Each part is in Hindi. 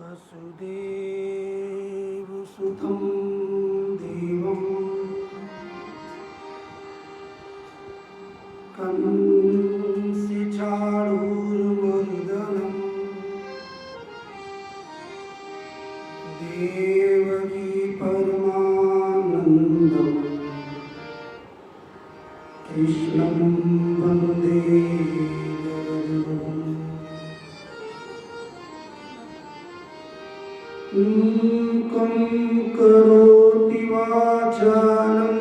वसुदेवसुतं देवं कंसचाणूरमर्दनं देवकी परमानन्दं कृष्णं वन्दे जगद्गुरुम्। कं करोति वाचालं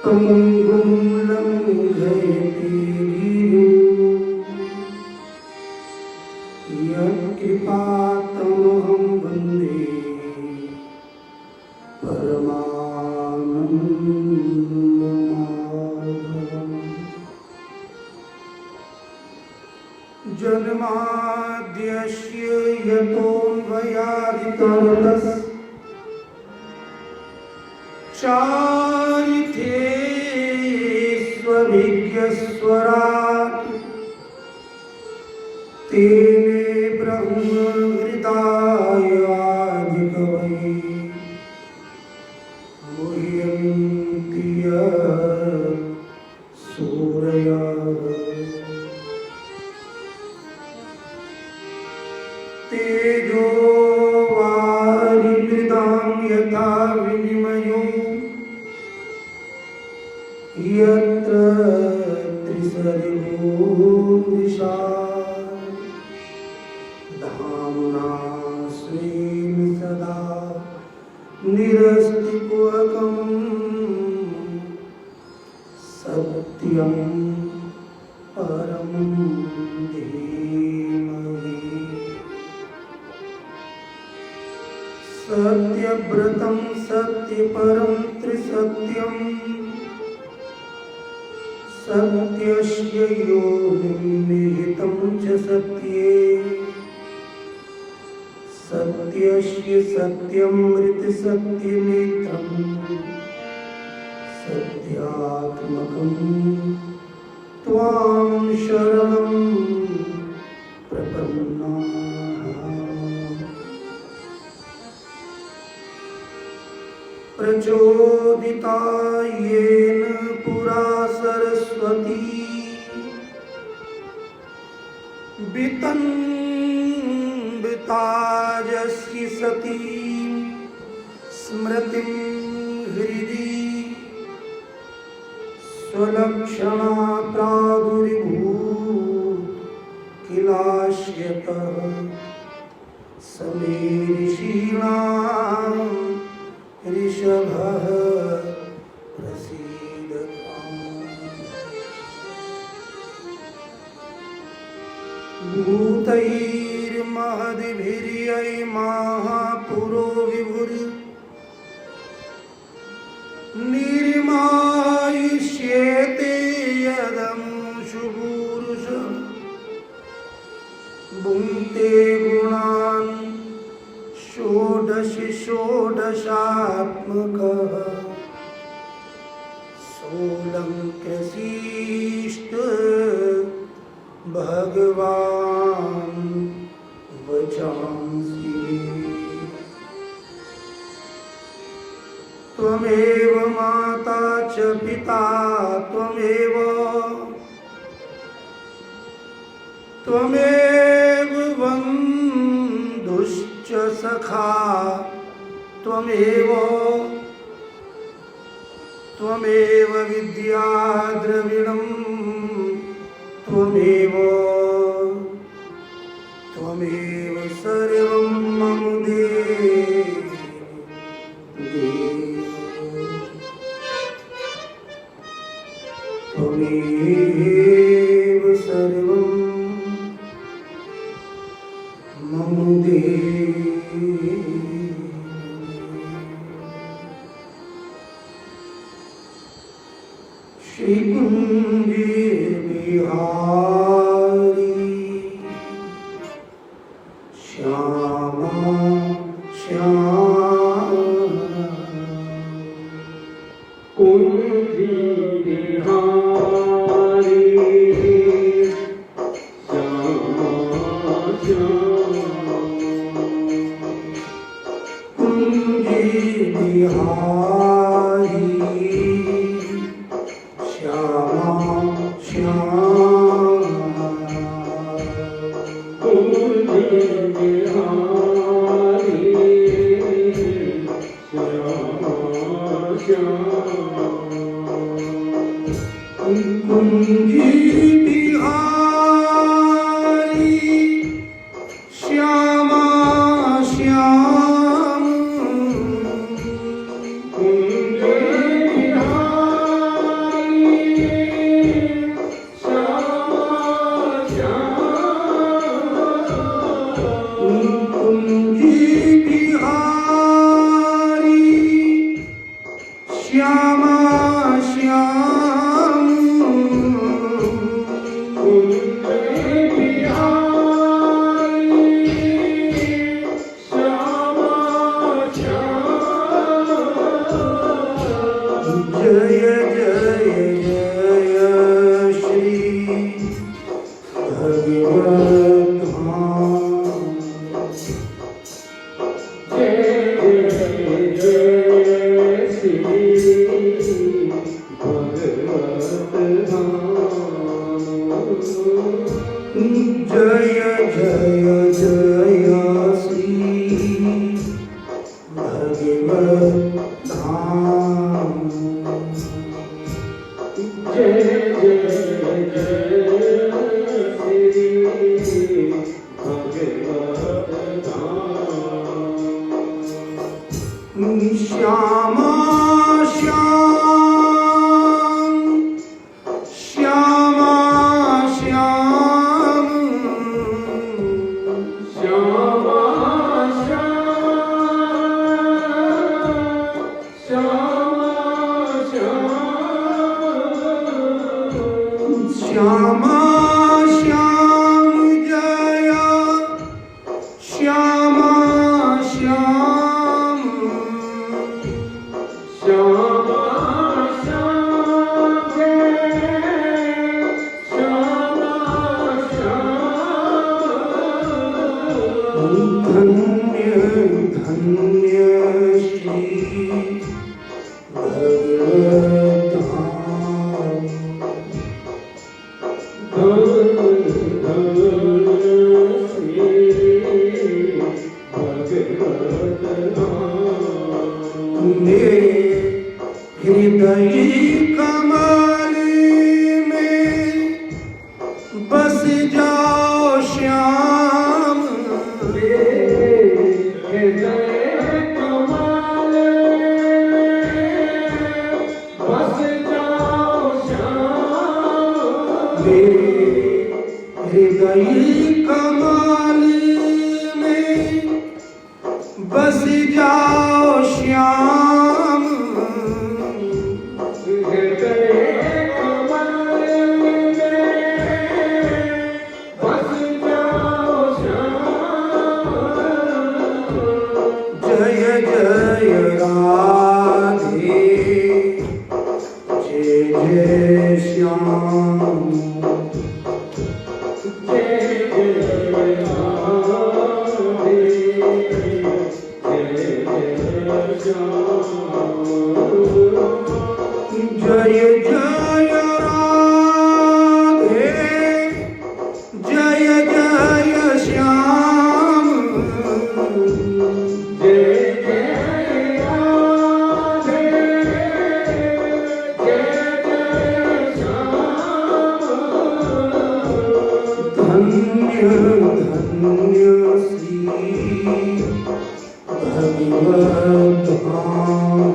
पङ्गुं लङ्घयति गिरिं यत्कृपातमहं वन्दे परमानन्दमाधवम्। जन्माद्यस्य यतोऽन्वयादितरतश्चारिथेष्वभिज्ञस्वराट् तेने ब्रह्महृदाय आदिकवये मुह्यन्ति सूरयः। तेजो वारिमृदां यथा विनिमयो यत्र त्रिसर्गो मृषा धाम्ना स्वेन सदा निरस्तिकुहकं सत्यं परं धीमहि। सत्यव्रतं सत्यपरं त्रिसत्यं सत्यस्य योनिं निहितं च सत्ये सत्यस्य सत्यमृतसत्यनेत्रं सत्यात्मकं त्वां शरणं प्रपन्नाः। प्रचोदिता येन पुरा सरस्वती वितन्विताजस्यि सती स्मृतिं हृदि स्वलक्षणा प्रादुर्भूत किलाश्यतः समे ऋषीणां ऋषभः प्रसीदताम्। भूतैर्महद्भिर्यैमाः पुरो विभुर् निर्मायिष्येते यदमुषु पूरुषः भुङ्क्ते गुणान् षोडश षोडशात्मकः सोऽलङ्कृशिष्ट भगवान् वचांसि मे। त्वमेव माता च पिता त्वमेव बन्धुश्च सखा त्वमेव विद्या द्रविणं त्वमेव सर्वं मम देव त्वमेव सर्वं मम देव। श्रीकुञ्जे विहार कुंजी बिहारी श्यामा श्याम कुंजी बिहारी श्यामा श्याम कुंजी बिहारी श्यामा श्याम जय जय जय श्री भगवत धाम जय जय जय श्री भगवत धाम जय जय जय श्री भगवत धाम जय जय जय श्री भगवत धाम श्यामा श्याम श्यामा श्याम श्यामा श्यामा श्याम जय श्यामा श्याम श्यामा श्याम जय श्यामा श्याम धन्य धन्य श्री भगवत धाम मेरे हृदय कमल में बस जाओ श्याम हृदय कमल बस जाओ श्याम हृदय कमल में बस जाओ श्याम हृदय कमल में बस जाओ श्याम जय जय राधे जय जय श्याम जय जय राधे जय जय श्याम जय जय राधे जय जय श्याम धन्य धन्य श्री भगवत धाम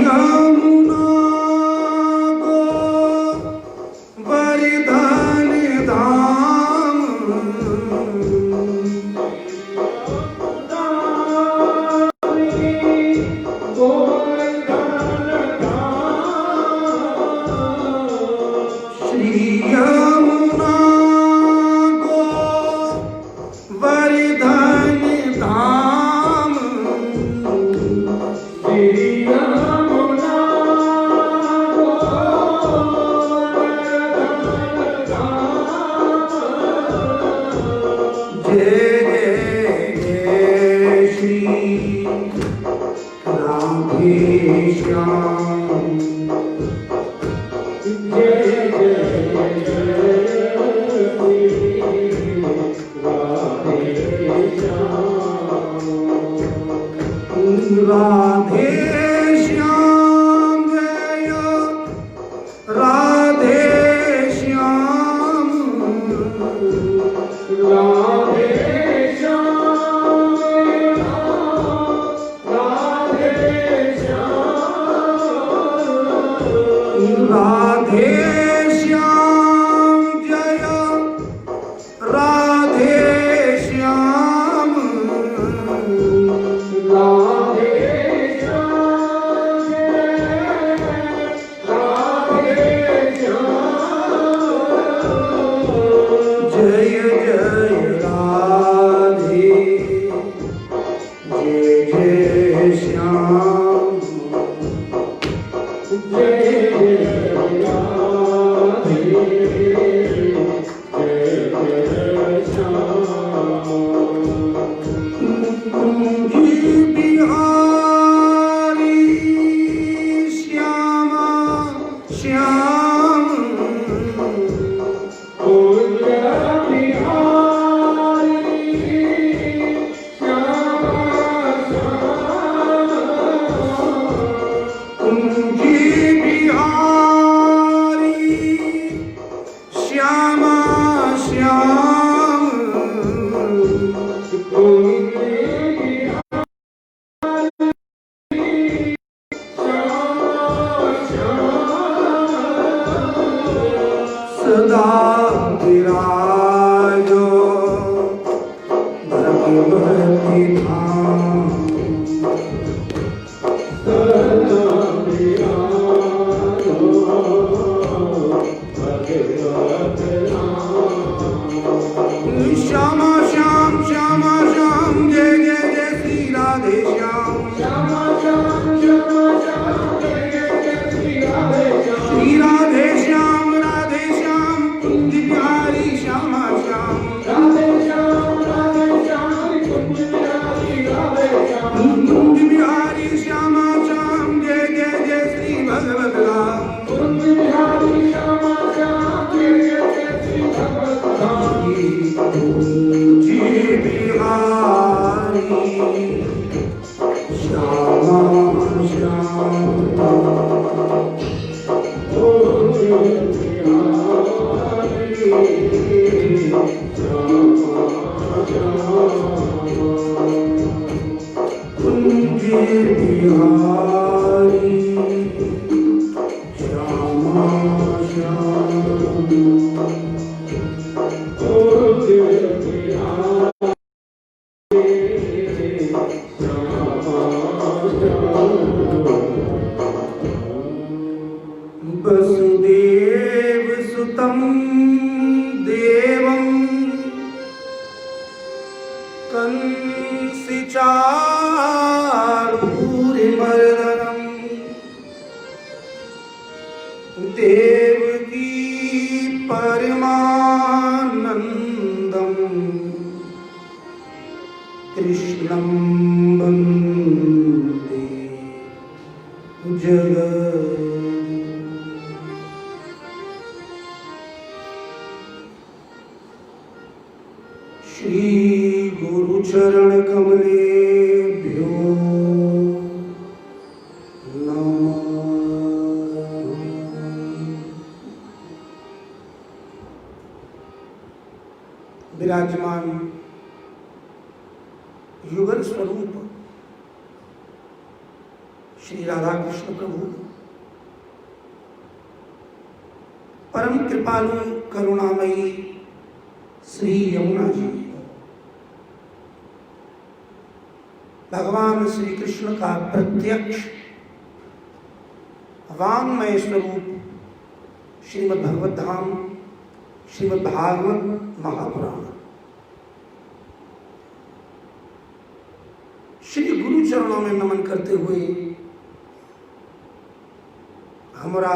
यमुना गो वरदान धाम श्री यमुना गो वरदान धाम श्री यमुना गो वरदान धाम जय जय जय श्री राधे श्याम। जय जय जय श्री राधे श्याम। राधे श्याम जय राधे श्याम। राधे श्याम राधे श्याम। राधे श्याम जय राधे श्याम। राधे श्याम राधे श्याम। जय जय राधे जय जय श्याम। जय जय राधे जय जय श्याम। कुंजी बिहारी श्यामा श्याम। कुंज बिहारी श्यामा श्याम। कुंजी बिहारी श्यामा श्याम। कुंजी सदा विराजो भगवती धाम। सदा विराजो भगवती धाम। श्यामा श्याम श्यामा श्याम जय जय जय श्री राधे श्याम। श्यामा श्याम श्यामा श्याम जय जय जय श्री राधे श्याम। श्री राधे श्याम राधे श्याम। कुंज बिहारी श्यामा श्याम। राधे श्याम कुंज बिहारी राधे श्याम। कुंज बिहारी श्यामा श्याम जय जय जय श्री भगवत राम। कुंज बिहारी श्यामा श्याम जय जय जय श्री भगवत राम। कुंज बिहारी श्यामा श्याम। कुंज बिहारी श्यामा श्याम। कुंज बिहारी श्यामा श्याम। कुंज वसुदेव सुतं देवं कंसी चारूरिमर्दनं। देवकी परमानन्दं कृष्णं वन्दे जगत्। श्री गुरु चरण कमलेभ्यो नमः। विराजमान युगल स्वरूप श्री राधा कृष्ण प्रभु परम कृपालु करुणामयी श्री यमुना जी भगवान श्री कृष्ण का प्रत्यक्ष वांगमय स्वरूप श्रीमद् भगवत धाम श्रीमद् भागवत महापुराण श्री गुरु चरणों में नमन करते हुए हमारा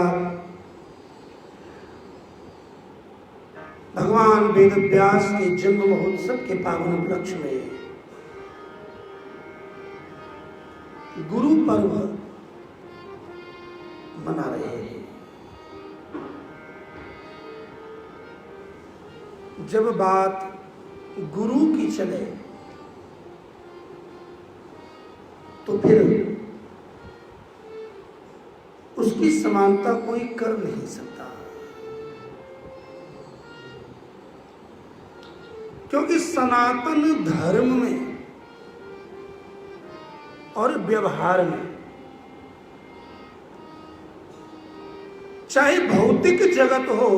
भगवान भगवान वेद व्यास के जन्म महोत्सव के पावन उपलक्ष्य में गुरु पर्व मना रहे हैं। जब बात गुरु की चले तो फिर उसकी समानता कोई कर नहीं सकता, क्योंकि सनातन धर्म में और व्यवहार में, चाहे भौतिक जगत हो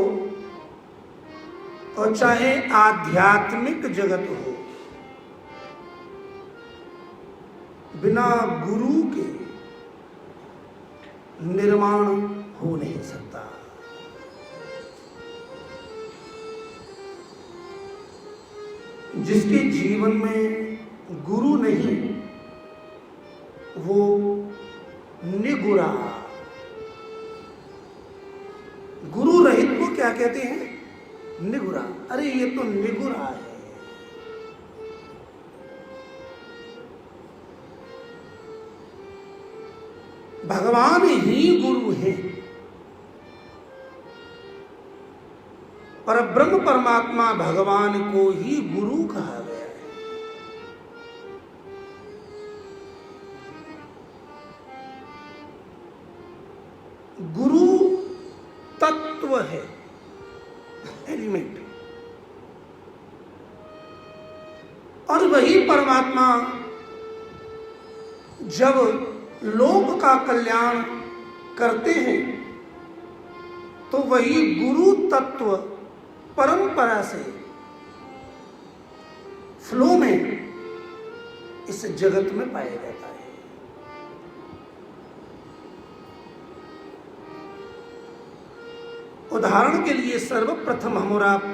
और चाहे आध्यात्मिक जगत हो, बिना गुरु के निर्माण हो नहीं सकता। जिसके जीवन में गुरु नहीं वो निगुरा। गुरु रहित को क्या कहते हैं? निगुरा। अरे ये तो निगुरा है। भगवान ही गुरु है। पर ब्रह्म परमात्मा भगवान को ही गुरु कहा गया है। गुरु तत्व है, एलिमेंट, और वही परमात्मा जब लोक का कल्याण करते हैं तो वही गुरु तत्व परंपरा से फ्लो में इस जगत में पाया जाता है। उदाहरण के लिए सर्वप्रथम हम और आप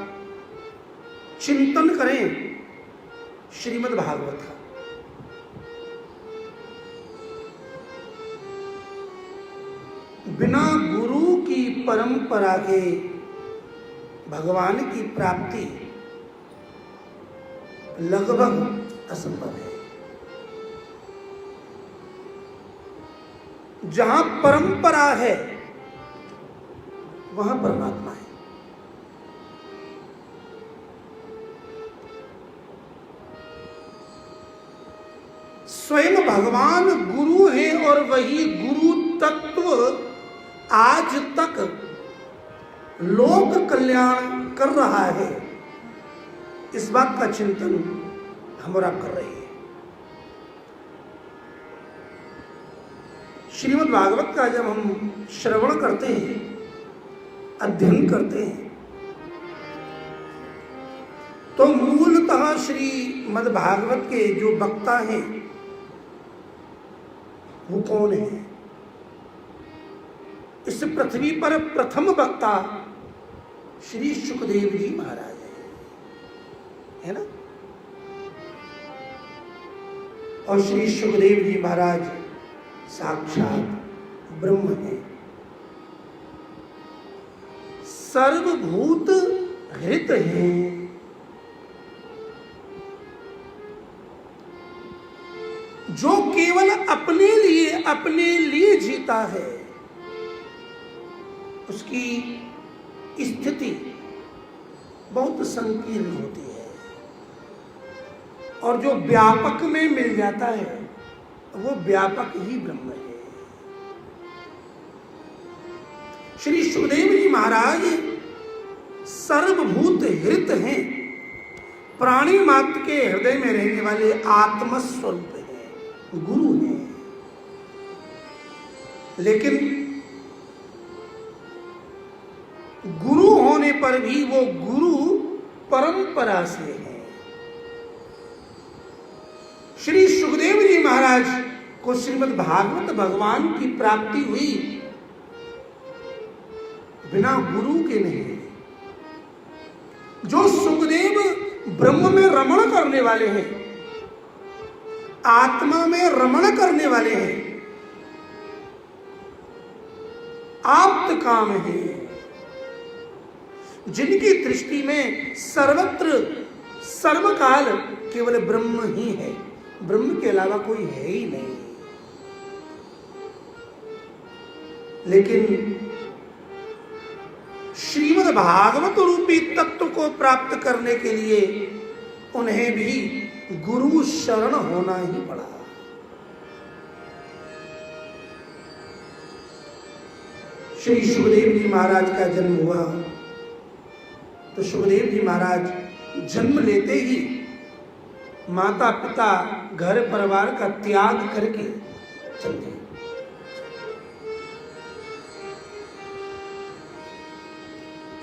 चिंतन करें श्रीमद् भागवत का। बिना गुरु की परंपरा के भगवान की प्राप्ति लगभग असंभव है। जहां परंपरा है वहां परमात्मा है। स्वयं भगवान गुरु है और वही गुरु तत्व आज तक लोक कल्याण कर रहा है। इस बात का चिंतन हम और आप कर रहे हैं। श्रीमद् भागवत का जब हम श्रवण करते हैं, अध्ययन करते हैं, तो मूलतः श्रीमद् भागवत के जो वक्ता हैं वो कौन है? इस पृथ्वी पर प्रथम वक्ता श्री सुखदेव जी महाराज है ना। और श्री सुखदेव जी महाराज साक्षात ब्रह्म है। सर्वभूत हित है। जो केवल अपने लिए जीता है उसकी स्थिति बहुत संकीर्ण होती है, और जो व्यापक में मिल जाता है वो व्यापक ही ब्रह्म है। श्री सुखदेव जी महाराज सर्वभूत हित हैं, प्राणी मात्र के हृदय में रहने वाले आत्मस्वरूप हैं, गुरु हैं। लेकिन गुरु होने पर भी वो गुरु परंपरा से है। श्री सुखदेव जी महाराज को श्रीमद् भागवत भगवान की प्राप्ति हुई बिना गुरु के नहीं। जो सुखदेव ब्रह्म में रमण करने वाले हैं, आत्मा में रमण करने वाले हैं, आप्त काम है, जिनकी दृष्टि में सर्वत्र सर्वकाल केवल ब्रह्म ही है, ब्रह्म के अलावा कोई है ही नहीं। लेकिन श्रीमद् भागवत रूपी तत्व को प्राप्त करने के लिए उन्हें भी गुरु शरण होना ही पड़ा। श्री सुखदेव जी महाराज का जन्म हुआ तो सुखदेव जी महाराज जन्म लेते ही माता पिता घर परिवार का त्याग करके चल गए।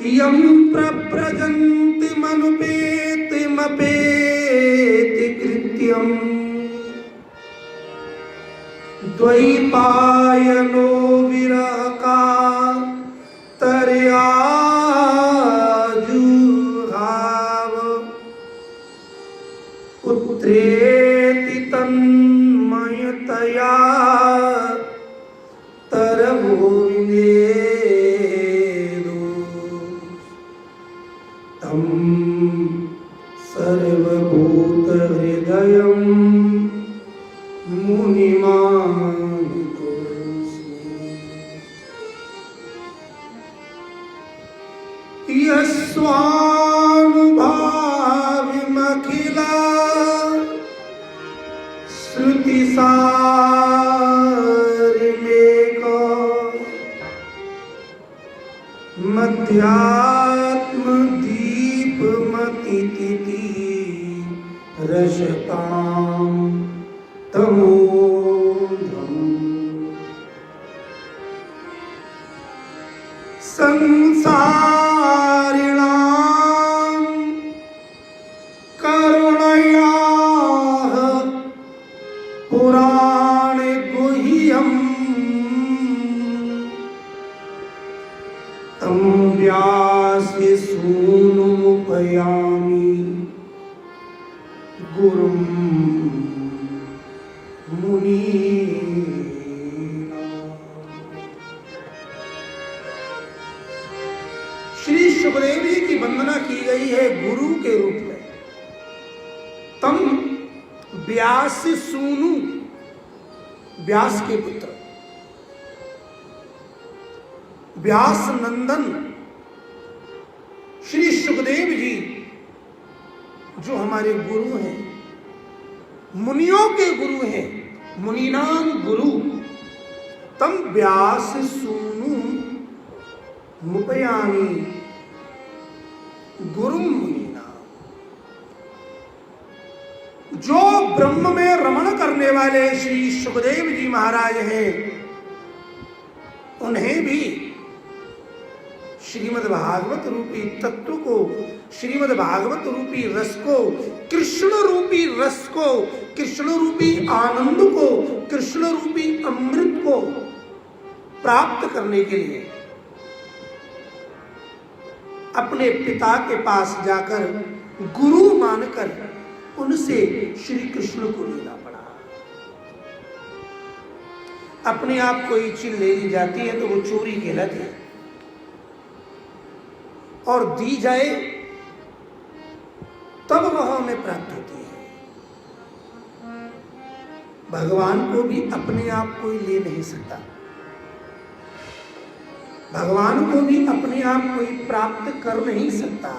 यम प्रव्रजन्ति मनुपेति मपेति कृत्यम द्वैपायनो विरह का तरयाजुहाव पुत्रेति तन्मयतया तरभुविनेदु तम सर्वभूत हृदयं मुनिमानतोऽस्मि। यस्वानुभाविमखिला श्रुतिसारमेको मध्यात्मदीपमतितिति रसतां तमोधम् संसारिणां करुणयाः पुराणे गुह्यम् तं व्यास्य सूनुमुपयामि गुरुं मुनीनाम्। श्री सुखदेव जी की वंदना की गई है गुरु के रूप में। तम व्यास सूनु, व्यास के पुत्र, व्यास नंदन श्री सुखदेव जी जो हमारे गुरु हैं, मुनियों के गुरु हैं, मुनीनाम गुरु। तम व्यास सूनु मुपयामी गुरु मुनीना, जो ब्रह्म में रमण करने वाले श्री सुखदेव जी महाराज हैं, उन्हें भी श्रीमद् भागवत रूपी तत्व को, श्रीमद् भागवत रूपी रस को, कृष्ण रूपी रस को, कृष्ण रूपी आनंद को, कृष्ण रूपी अमृत को प्राप्त करने के लिए अपने पिता के पास जाकर गुरु मानकर उनसे श्री कृष्ण को लेना पड़ा। अपने आप कोई चीज ले ली जाती है तो वो चोरी कहलाती है, और दी जाए तब वह हमें प्राप्त होती है। भगवान को भी अपने आप कोई ले नहीं सकता, भगवान को भी अपने आप कोई प्राप्त कर नहीं सकता।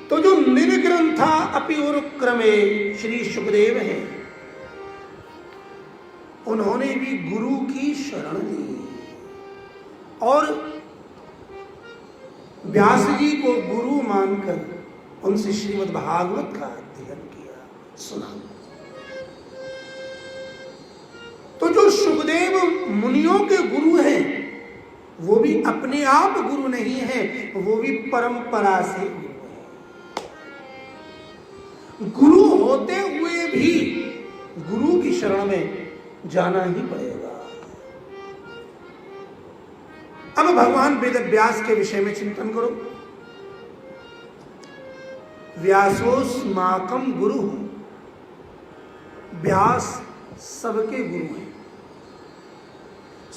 तो जो निर्ग्रंथा अपि उरुक्रमे श्री सुखदेव हैं, उन्होंने भी गुरु की शरण ली और व्यास जी को गुरु मानकर उनसे श्रीमद् भागवत का अध्ययन किया, सुना। तो जो सुखदेव मुनियों के गुरु हैं, वो भी अपने आप गुरु नहीं है, वो भी परंपरा से गुरु है। गुरु होते हुए भी गुरु की शरण में जाना ही पड़ेगा। अब भगवान वेद व्यास के विषय में चिंतन करो। व्यासोस्माकं गुरु, व्यास सबके गुरु हैं।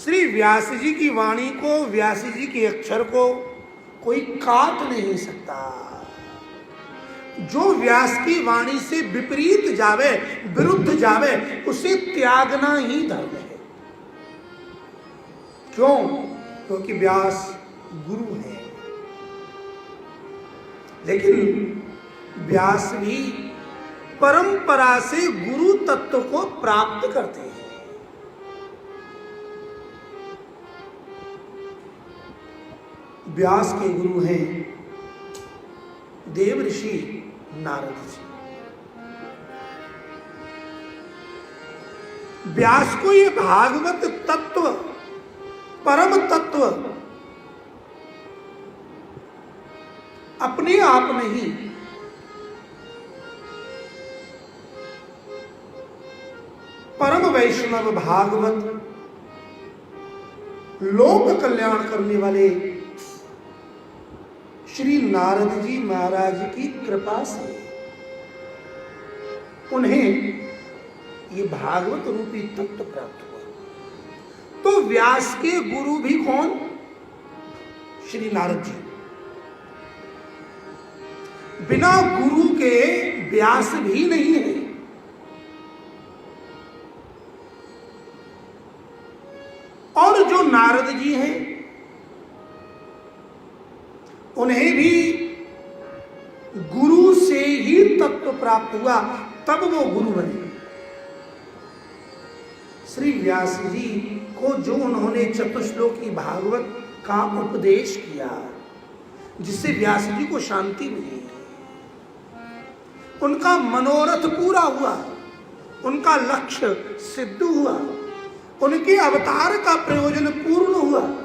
श्री व्यास जी की वाणी को, व्यास जी के अक्षर को कोई काट नहीं सकता। जो व्यास की वाणी से विपरीत जावे, विरुद्ध जावे, उसे त्यागना ही धर्म है। क्यों? क्योंकि व्यास गुरु है। लेकिन व्यास भी परंपरा से गुरु तत्व को प्राप्त करते हैं। व्यास के गुरु हैं देव ऋषि नारद जी। व्यास को ये भागवत तत्व, परम तत्व अपने आप नहीं, परम वैष्णव भागवत लोक कल्याण करने वाले श्री नारद जी महाराज की कृपा से उन्हें ये भागवत रूपी तत्व प्राप्त हुआ। तो व्यास के गुरु भी कौन? श्री नारद जी। बिना गुरु के व्यास भी नहीं है। और जो नारद जी हैं उन्हें भी गुरु से ही तत्व प्राप्त हुआ, तब वो गुरु बने। श्री व्यास जी को जो उन्होंने चतुश्लोकी भागवत का उपदेश किया, जिससे व्यास जी को शांति मिली, उनका मनोरथ पूरा हुआ, उनका लक्ष्य सिद्ध हुआ, उनके अवतार का प्रयोजन पूर्ण हुआ।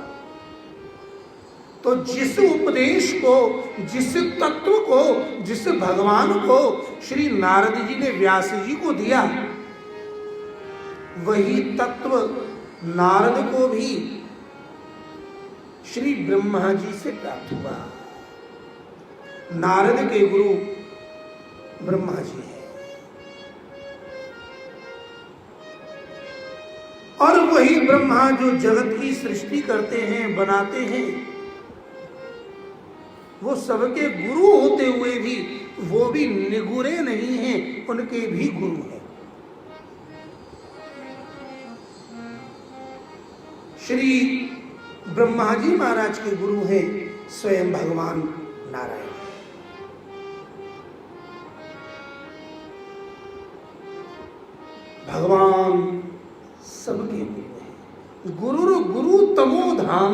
तो जिस उपदेश को, जिस तत्व को, जिस भगवान को श्री नारद जी ने व्यास जी को दिया, वही तत्व नारद को भी श्री ब्रह्मा जी से प्राप्त हुआ। नारद के गुरु ब्रह्मा जी हैं। और वही ब्रह्मा जो जगत की सृष्टि करते हैं, बनाते हैं, वो सबके गुरु होते हुए भी वो भी निगुरे नहीं हैं, उनके भी गुरु हैं। श्री ब्रह्मा जी महाराज के गुरु हैं स्वयं भगवान नारायण। भगवान सबके गुरु हैं। गुरु गुरु तमो धाम।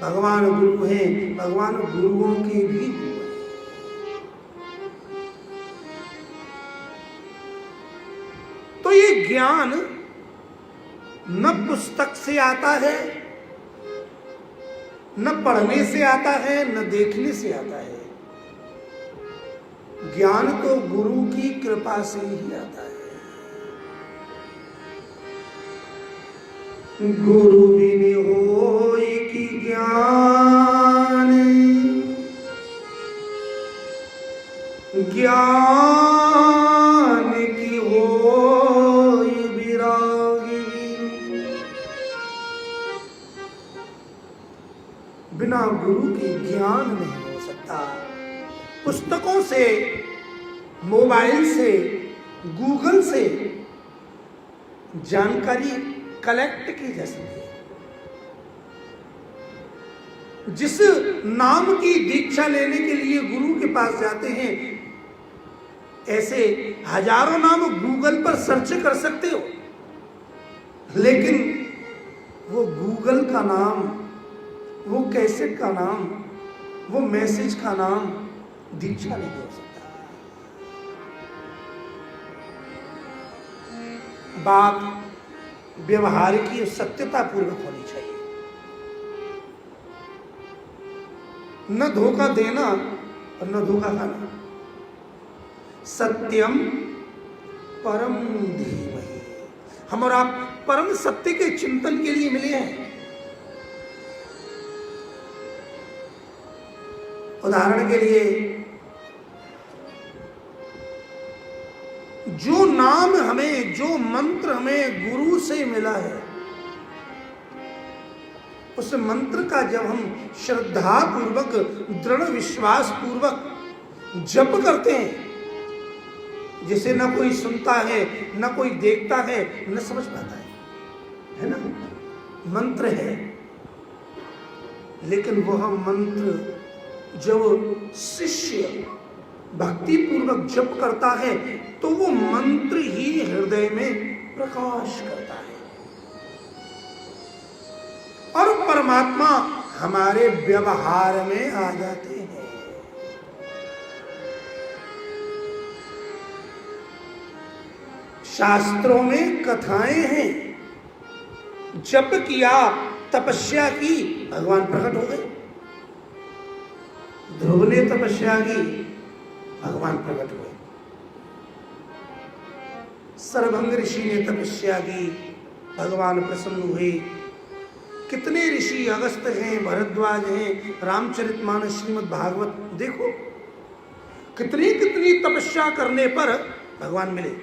भगवान गुरु हैं, भगवान गुरुओं के भी गुरु हैं। तो ये ज्ञान न पुस्तक से आता है, न पढ़ने से आता है, न देखने से आता है। ज्ञान तो गुरु की कृपा से ही आता है। गुरु बिन होय की ज्ञान, ज्ञान की होय विरागी। बिना गुरु के ज्ञान नहीं हो सकता। पुस्तकों से, मोबाइल से, गूगल से जानकारी कलेक्ट की जा सकती है। जिस नाम की दीक्षा लेने के लिए गुरु के पास जाते हैं, ऐसे हजारों नाम गूगल पर सर्च कर सकते हो, लेकिन वो गूगल का नाम, वो कैसेट का नाम, वो मैसेज का नाम दीक्षा नहीं हो सकता। बात व्यवहार की सत्यता पूर्वक होनी चाहिए, न धोखा देना और न धोखा खाना। सत्यम परम धीमहि। हम और आप परम सत्य के चिंतन के लिए मिले हैं। उदाहरण के लिए जो नाम हमें, जो मंत्र हमें गुरु से मिला है, उस मंत्र का जब हम श्रद्धा पूर्वक, दृढ़ विश्वास पूर्वक जप करते हैं, जिसे न कोई सुनता है, न कोई देखता है, न समझ पाता है ना, मंत्र है। लेकिन वह मंत्र जब शिष्य भक्ति पूर्वक जप करता है तो वो मंत्र ही हृदय में प्रकाश करता है और परमात्मा हमारे व्यवहार में आ जाते हैं। शास्त्रों में कथाएं हैं, जप किया, तपस्या की, भगवान प्रकट हो गए। ध्रुव ने तपस्या की, भगवान प्रकट हुए। सरभंग ऋषि ने तपस्या की, भगवान प्रसन्न हुए। कितने ऋषि, अगस्त्य हैं, भरद्वाज हैं, रामचरितमानस, श्रीमद् भागवत, देखो कितनी कितनी तपस्या करने पर भगवान मिले।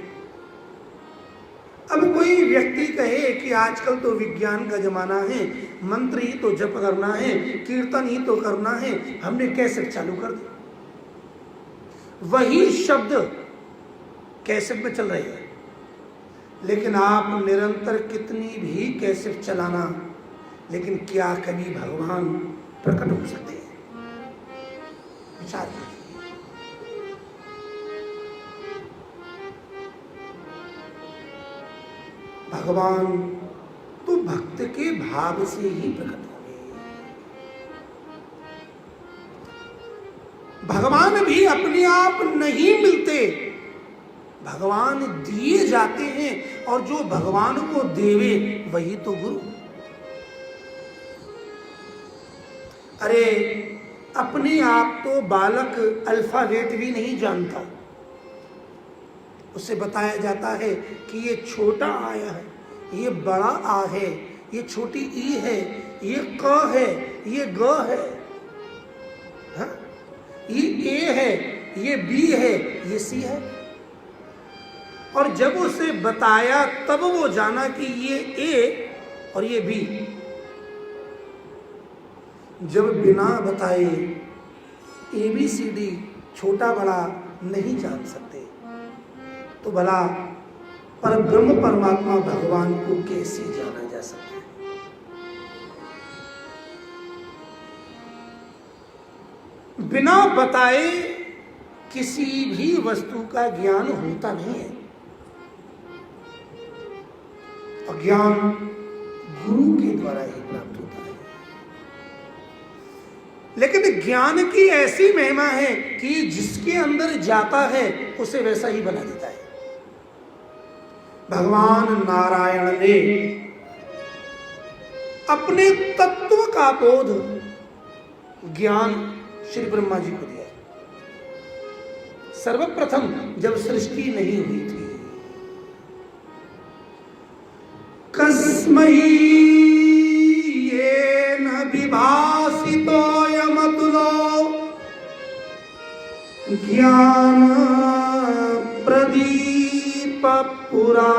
अब कोई व्यक्ति कहे कि आजकल तो विज्ञान का जमाना है, मंत्र ही तो जप करना है, कीर्तन ही तो करना है, हमने कैसेट चालू कर दी, वही शब्द कैसेट में चल रहे हैं। लेकिन आप निरंतर कितनी भी कैसेट चलाना, लेकिन क्या कभी भगवान प्रकट हो सकते हैं? विचार कीजिए। भगवान तो भक्त के भाव से ही प्रकट होंगे। भगवान भी अपने आप नहीं मिलते, भगवान दिए जाते हैं, और जो भगवान को देवे वही तो गुरु। अरे अपने आप तो बालक अल्फाबेट भी नहीं जानता, उसे बताया जाता है कि ये छोटा आया है, ये बड़ा आ है, ये छोटी ई है, ये क है, ये ग है, हा? ये ए है, ये बी है, ये सी है। और जब उसे बताया तब वो जाना कि ये ए और ये बी। जब बिना बताए ABCD छोटा बड़ा नहीं जान सकते, तो भला पर ब्रह्म परमात्मा भगवान को कैसे जाना जा सकता है? बिना बताए किसी भी वस्तु का ज्ञान होता नहीं है। ज्ञान गुरु के द्वारा ही प्राप्त होता है। लेकिन ज्ञान की ऐसी महिमा है कि जिसके अंदर जाता है उसे वैसा ही बना देता है। भगवान नारायण ने अपने तत्व का बोध, ज्ञान श्री ब्रह्मा जी को दिया। सर्वप्रथम जब सृष्टि नहीं हुई थी, कस्मै येन विभासितोऽयमतुलो ज्ञान प्रदीप पुरा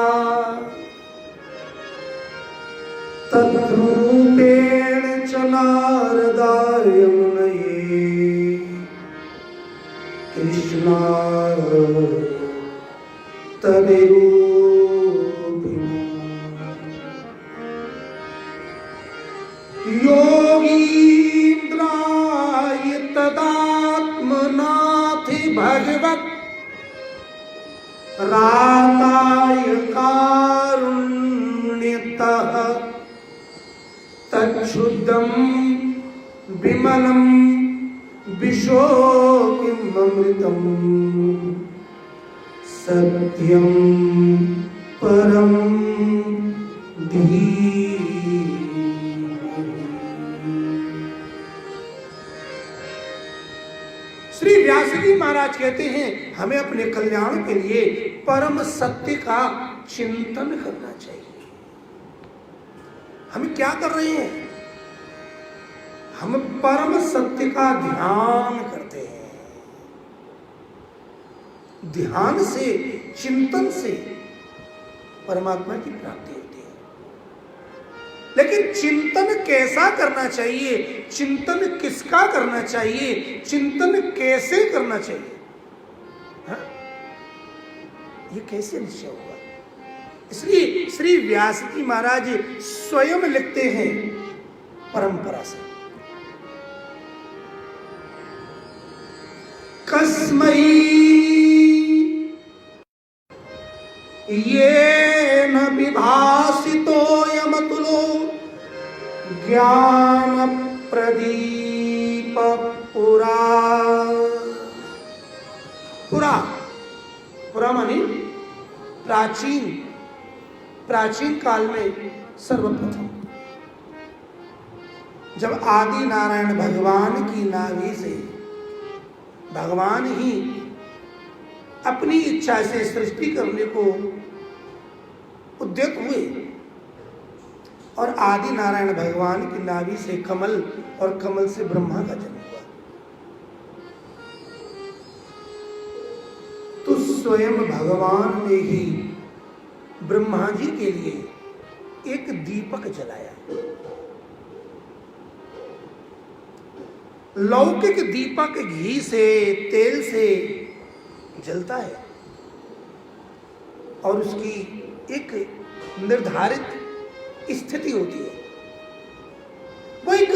तद्रूपेण च नारदाय मुनये कृष्णाय तदेरूपिणो योगीन्द्राय तदात्मनाथि भगवत् राताय कारुण्यतः तच्छुद्धं विमलं विशोकिममृतं सत्यं परं धीमहि। श्री व्यास जी महाराज कहते हैं, हमें अपने कल्याण के लिए परम सत्य का चिंतन करना चाहिए। हम क्या कर रहे हैं? हम परम सत्य का ध्यान करते हैं। ध्यान से चिंतन से परमात्मा की प्राप्ति होती है। लेकिन चिंतन कैसा करना चाहिए, चिंतन किसका करना चाहिए, चिंतन कैसे करना चाहिए, हाँ? ये कैसे निश्चय होगा? इसलिए श्री व्यास जी महाराज स्वयं लिखते हैं परंपरा से, कस्मै ये न विभासितोऽयमतुलो ज्ञान प्रदीप पुरा। पुरा, पुरा माने प्राचीन काल में सर्वप्रथम जब आदि नारायण भगवान की नाभि से भगवान ही अपनी इच्छा से सृष्टि करने को उद्यत हुए और आदि नारायण भगवान की नाभि से कमल और कमल से ब्रह्मा का जन्म हुआ, तो स्वयं भगवान ने ही ब्रह्मा जी के लिए एक दीपक जलाया। लौकिक दीपक घी से, तेल से जलता है और उसकी एक निर्धारित स्थिति होती है, वो एक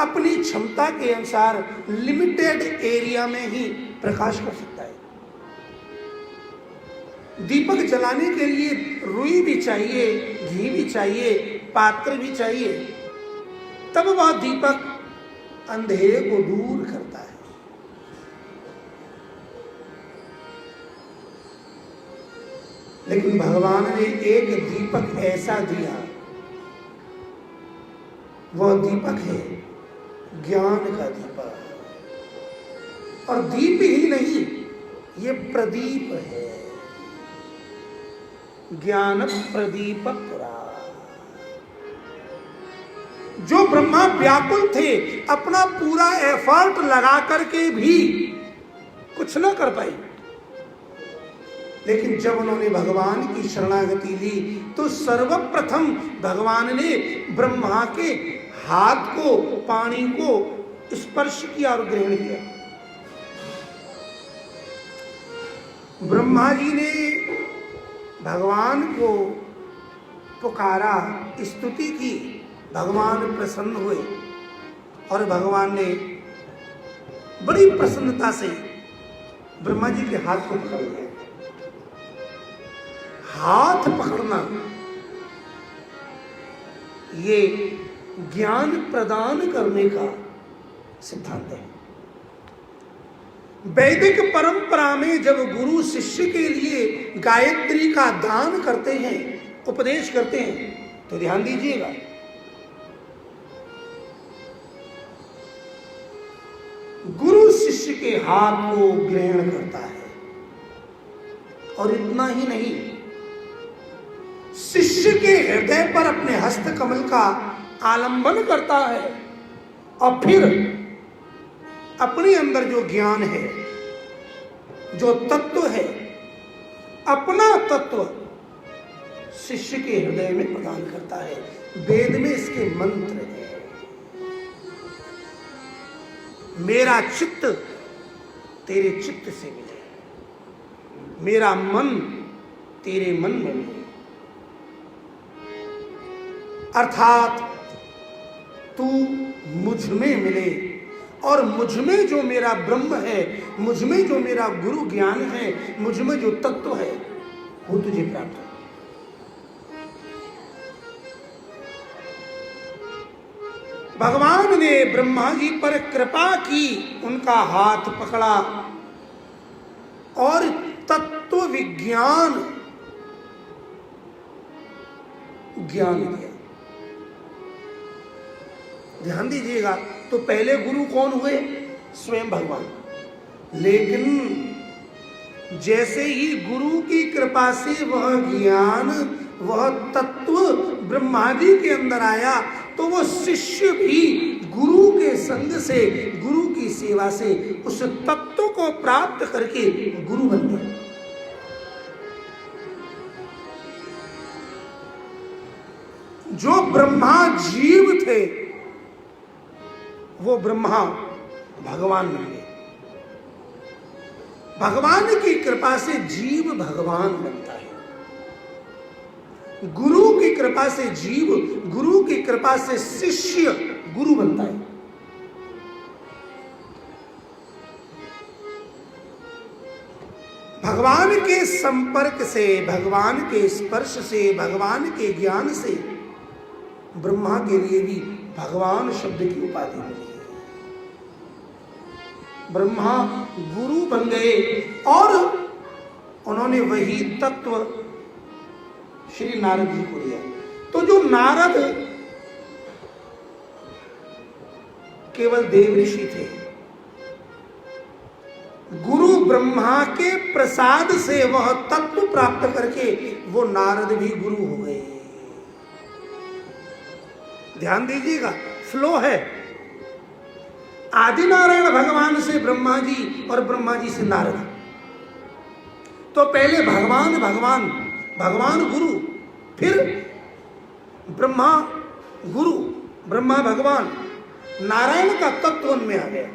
अपनी क्षमता के अनुसार लिमिटेड एरिया में ही प्रकाश कर सकता है। दीपक जलाने के लिए रुई भी चाहिए, घी भी चाहिए, पात्र भी चाहिए, तब वह दीपक अंधेरे को दूर करता है। लेकिन भगवान ने एक दीपक ऐसा दिया, वह दीपक है ज्ञान का दीपक, और दीप ही नहीं, ये प्रदीप है, ज्ञान प्रदीप पुरा। जो ब्रह्मा व्याकुल थे, अपना पूरा एफर्ट लगा करके भी कुछ न कर पाए, लेकिन जब उन्होंने भगवान की शरणागति ली तो सर्वप्रथम भगवान ने ब्रह्मा के हाथ को, पानी को स्पर्श किया और ग्रहण किया। ब्रह्मा जी ने भगवान को पुकारा, स्तुति की, भगवान प्रसन्न हुए और भगवान ने बड़ी प्रसन्नता से ब्रह्मा जी के हाथ को पकड़ लिया। हाथ पकड़ना ये ज्ञान प्रदान करने का सिद्धांत है। वैदिक परंपरा में जब गुरु शिष्य के लिए गायत्री का दान करते हैं, उपदेश करते हैं, तो ध्यान दीजिएगा, गुरु शिष्य के हाथ को ग्रहण करता है और इतना ही नहीं, शिष्य के हृदय पर अपने हस्त कमल का आलंबन करता है और फिर अपने अंदर जो ज्ञान है, जो तत्व है, अपना तत्व शिष्य के हृदय में प्रदान करता है। वेद में इसके मंत्र है, मेरा चित्त तेरे चित्त से मिले, मेरा मन तेरे मन में मिले, अर्थात तू मुझ में मिले और मुझ में जो मेरा ब्रह्म है, मुझ में जो मेरा गुरु ज्ञान है, मुझ में जो तत्व है, वो तुझे प्राप्त हो। भगवान ने ब्रह्मा जी पर कृपा की, उनका हाथ पकड़ा और तत्व विज्ञान ज्ञान दिया। ध्यान दीजिएगा, तो पहले गुरु कौन हुए? स्वयं भगवान। लेकिन जैसे ही गुरु की कृपा से वह ज्ञान, वह तत्व ब्रह्मा जी के अंदर आया, तो वो शिष्य भी गुरु के संग से, गुरु की सेवा से उस तत्व को प्राप्त करके गुरु बन गए। जो ब्रह्मा जीव थे वो ब्रह्मा भगवान बन गए। भगवान की कृपा से जीव भगवान बनता है, गुरु की कृपा से जीव, गुरु की कृपा से शिष्य गुरु बनता है। भगवान के संपर्क से, भगवान के स्पर्श से, भगवान के ज्ञान से ब्रह्मा के लिए भी भगवान शब्द की उपाधि मिली। ब्रह्मा गुरु बन गए और उन्होंने वही तत्व श्री नारद जी को दिया। तो जो नारद केवल देव ऋषि थे, गुरु ब्रह्मा के प्रसाद से वह तत्व प्राप्त करके वो नारद भी गुरु हो गए। ध्यान दीजिएगा, फ्लो है। आदि नारायण भगवान से ब्रह्मा जी और ब्रह्मा जी से नारद। तो पहले भगवान भगवान, भगवान गुरु, फिर ब्रह्मा गुरु, ब्रह्मा भगवान, नारायण का तत्व उनमें आ गया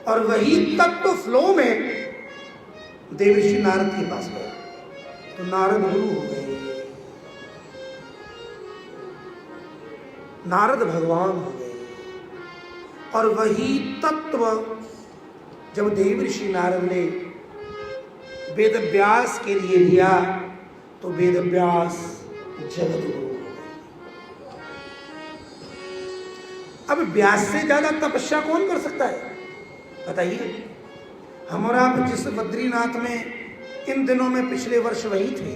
और वही तत्व फ्लो में देवर्षि नारद के पास गया तो नारद गुरु हो गए, नारद भगवान हो गए। और वही तत्व जब देवर्षि नारद ने वेद व्यास के लिए दिया तो वेद व्यास जगत गुरु हो गए। अब व्यास से ज्यादा तपस्या कौन कर सकता है बताइए? हम और आप जिस बद्रीनाथ में इन दिनों में पिछले वर्ष वही थे,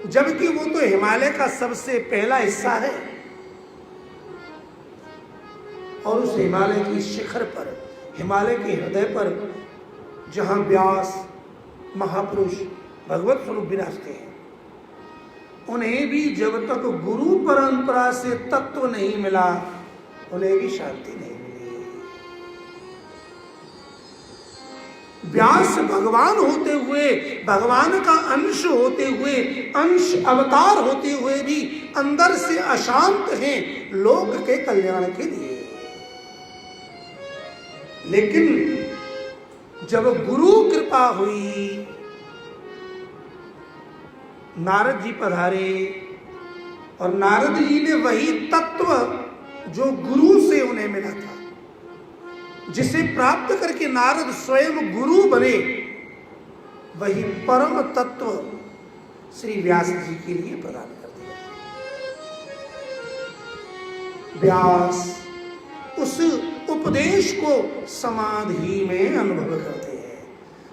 जबकि वो तो हिमालय का सबसे पहला हिस्सा है और उस हिमालय की शिखर पर, हिमालय के हृदय पर जहां व्यास महापुरुष भगवत स्वरूप विराजते हैं, उन्हें भी जब तक गुरु परंपरा से तत्व नहीं मिला उन्हें भी शांति नहीं मिली। व्यास भगवान होते हुए, भगवान का अंश होते हुए, अंश अवतार होते हुए भी अंदर से अशांत हैं लोक के कल्याण के लिए। लेकिन जब गुरु कृपा हुई, नारद जी पधारे और नारद जी ने वही तत्व जो गुरु से उन्हें मिला था, जिसे प्राप्त करके नारद स्वयं गुरु बने, वही परम तत्व श्री व्यास जी के लिए प्रदान कर दिया। व्यास उस उपदेश को समाधि में अनुभव करते हैं।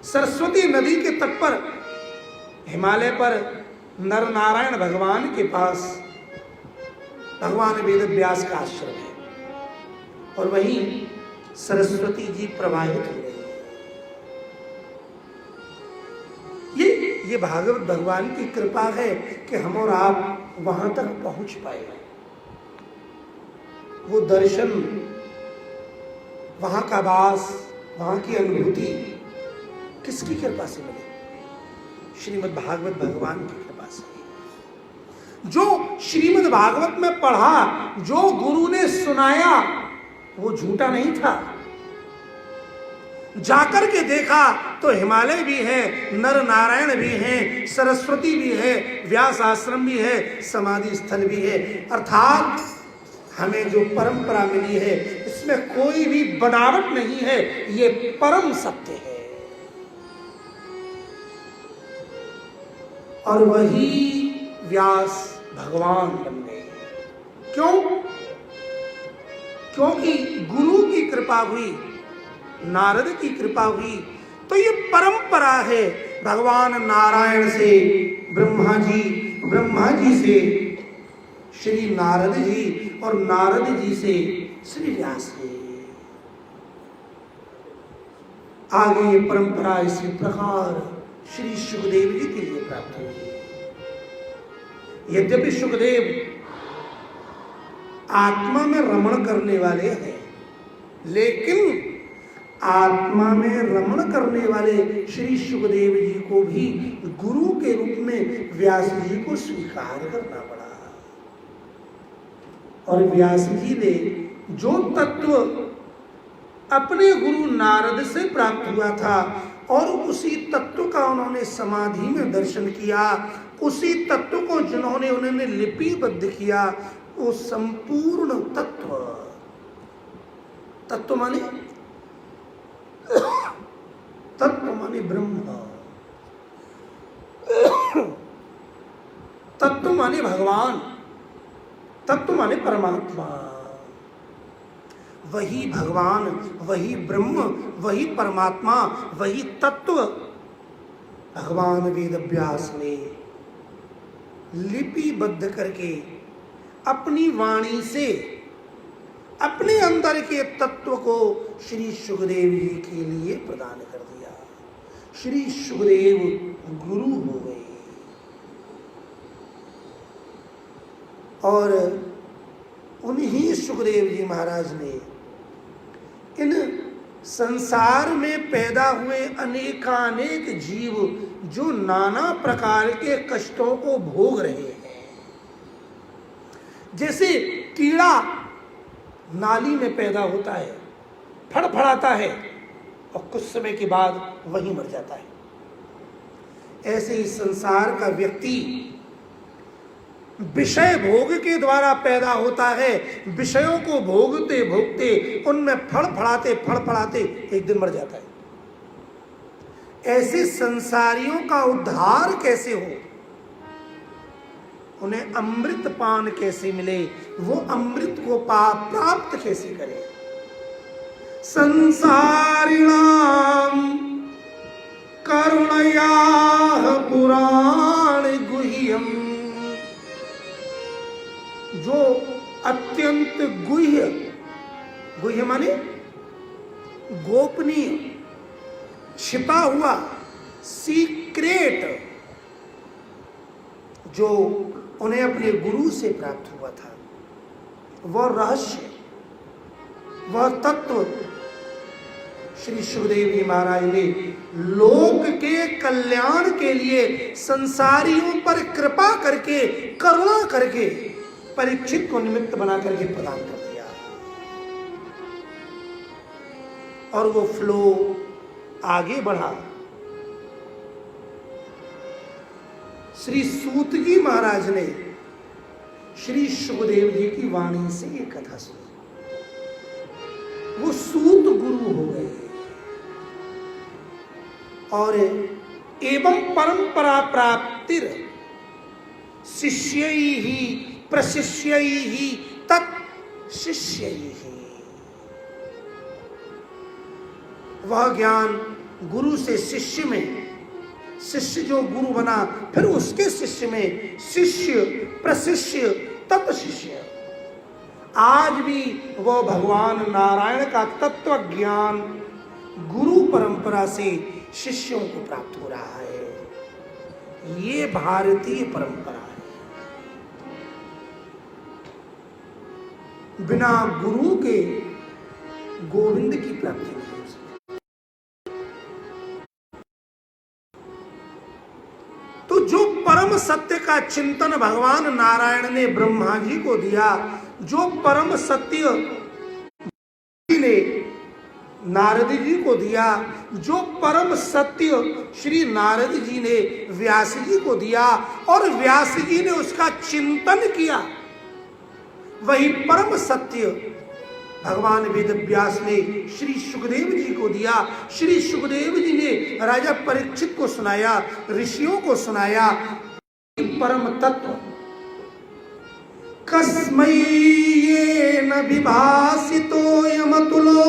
सरस्वती नदी के तट पर, हिमालय पर नर नारायण भगवान के पास भगवान वेद व्यास का आश्रम है और वहीं सरस्वती जी प्रवाहित हो गई। ये भागवत भगवान की कृपा है कि हम और आप वहां तक पहुंच पाए। वो दर्शन, वहां का वास, वहां की अनुभूति किसकी कृपा से मिली? श्रीमद् भागवत भगवान की कृपा से। जो श्रीमद् भागवत में पढ़ा, जो गुरु ने सुनाया, वो झूठा नहीं था। जाकर के देखा तो हिमालय भी है, नर नारायण भी है, सरस्वती भी है, व्यास आश्रम भी है, समाधि स्थल भी है। अर्थात हमें जो परंपरा मिली है इसमें कोई भी बनावट नहीं है, ये परम सत्य है। और वही व्यास भगवान बन गए। क्यों? क्योंकि गुरु की कृपा हुई, नारद की कृपा हुई। तो ये परंपरा है, भगवान नारायण से ब्रह्मा जी, ब्रह्मा जी से श्री नारद जी और नारद जी से श्री व्यास जी। आगे ये परंपरा इसी प्रकार श्री सुखदेव जी के लिए प्राप्त हुई। यद्यपि सुखदेव आत्मा में रमण करने वाले हैं, लेकिन आत्मा में रमण करने वाले श्री सुखदेव जी को भी गुरु के रूप में व्यास जी को स्वीकार करना पड़ा। और व्यास जी ने जो तत्व अपने गुरु नारद से प्राप्त हुआ था और उसी तत्व का उन्होंने समाधि में दर्शन किया, उसी तत्व को जिन्होंने उन्होंने लिपिबद्ध किया, वो संपूर्ण तत्व, तत्व माने तत्व माने ब्रह्म, तत्व माने भगवान, तत्व माने परमात्मा, वही भगवान, वही ब्रह्म, वही परमात्मा, वही तत्व भगवान वेद व्यास ने लिपिबद्ध करके अपनी वाणी से अपने अंदर के तत्व को श्री सुखदेव जी के लिए प्रदान कर दिया। श्री सुखदेव गुरु हो गए और उन्हीं सुखदेव जी महाराज ने इन संसार में पैदा हुए अनेकानेक जीव जो नाना प्रकार के कष्टों को भोग रहे हैं, जैसे कीड़ा नाली में पैदा होता है, फड़फड़ाता है और कुछ समय के बाद वहीं मर जाता है, ऐसे ही संसार का व्यक्ति विषय भोग के द्वारा पैदा होता है, विषयों को भोगते भोगते उनमें फड़फड़ाते फड़फड़ाते एक दिन मर जाता है। ऐसे संसारियों का उद्धार कैसे हो, उन्हें अमृत पान कैसे मिले, वो अमृत को प्राप्त कैसे करें। संसारिणाम करुणया पुराण गुह्यम, जो अत्यंत गुह्य, गुह्य माने गोपनीय, छिपा हुआ, सीक्रेट, जो उन्हें अपने गुरु से प्राप्त हुआ था, वह रहस्य, वह तत्व श्री सुखदेव जी महाराज ने लोक के कल्याण के लिए संसारियों पर कृपा करके, करुणा करके परीक्षित को निमित्त बना करके प्रदान कर दिया। और वो फ्लो आगे बढ़ा। श्री सूत जी महाराज ने श्री सुखदेव जी की वाणी से ये कथा सुनी, वो सूत गुरु हो गए और एवं परंपरा प्राप्तिर शिष्य ही प्रशिष्य ही तत् शिष्य ही, वह ज्ञान गुरु से शिष्य में, शिष्य जो गुरु बना फिर उसके शिष्य में, शिष्य प्रशिष्य तत् शिष्य, आज भी वह भगवान नारायण का तत्व ज्ञान गुरु परंपरा से शिष्यों को प्राप्त हो रहा है। ये भारतीय परंपरा है। बिना गुरु के गोविंद की प्राप्ति नहीं हो सकती। तो जो परम सत्य का चिंतन भगवान नारायण ने ब्रह्मा जी को दिया, जो परम सत्य ने नारद जी को दिया, जो परम सत्य श्री नारद जी ने व्यास जी को दिया और व्यास जी ने उसका चिंतन किया, वही परम सत्य भगवान वेद व्यास ने श्री सुखदेव जी को दिया। श्री सुखदेव जी ने राजा परीक्षित को सुनाया, ऋषियों को सुनाया। परम तत्व कस्मै येन विभासितो यमतुलो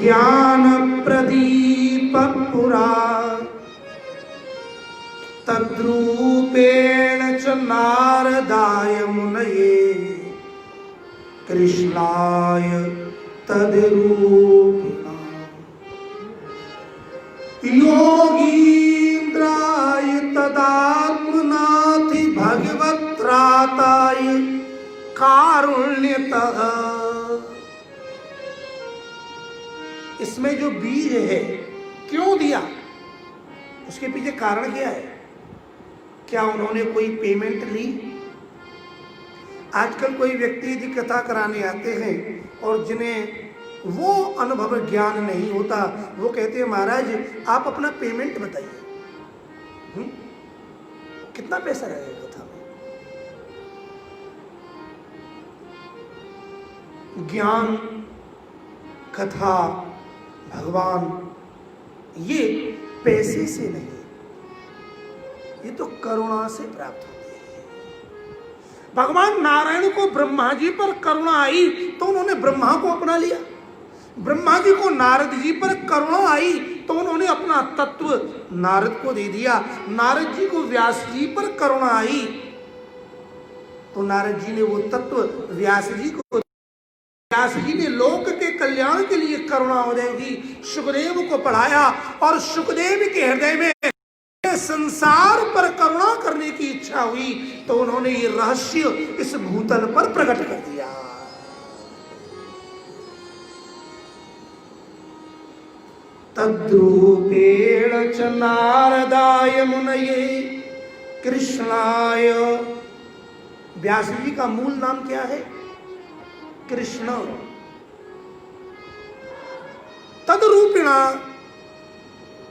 ज्ञान प्रदीप पुरा तद्रूपेण च नारदाय मुनये कृष्णाय तद्रूपिणा योगीन्द्राय तदात्मनाथि भगवत्राताय कारुण्यतः। इसमें जो बीज है क्यों दिया, उसके पीछे कारण क्या है? क्या उन्होंने कोई पेमेंट ली? आजकल कोई व्यक्ति यदि कथा कराने आते हैं और जिन्हें वो अनुभव ज्ञान नहीं होता, वो कहते हैं महाराज आप अपना पेमेंट बताइए, कितना पैसा रहेगा कथा में। ज्ञान, कथा, भगवान ये पैसे से नहीं, ये तो करुणा से प्राप्त होती है। भगवान नारायण को ब्रह्मा जी पर करुणा आई तो उन्होंने ब्रह्मा को अपना लिया। ब्रह्मा जी को नारद जी पर करुणा आई तो उन्होंने अपना तत्व नारद को दे दिया। नारद जी को व्यास जी पर करुणा आई तो नारद जी ने वो तत्व व्यास जी को, व्यास जी ने लोक के कल्याण के लिए करुणा उदय की, सुखदेव को पढ़ाया और सुखदेव के हृदय में संसार पर करुणा करने की इच्छा हुई तो उन्होंने ये रहस्य इस भूतल पर प्रकट कर दिया। तद्रूपेण च नारदाय मुनये कृष्णाय। व्यास जी का मूल नाम क्या है? कृष्ण। तद्रूपिणा,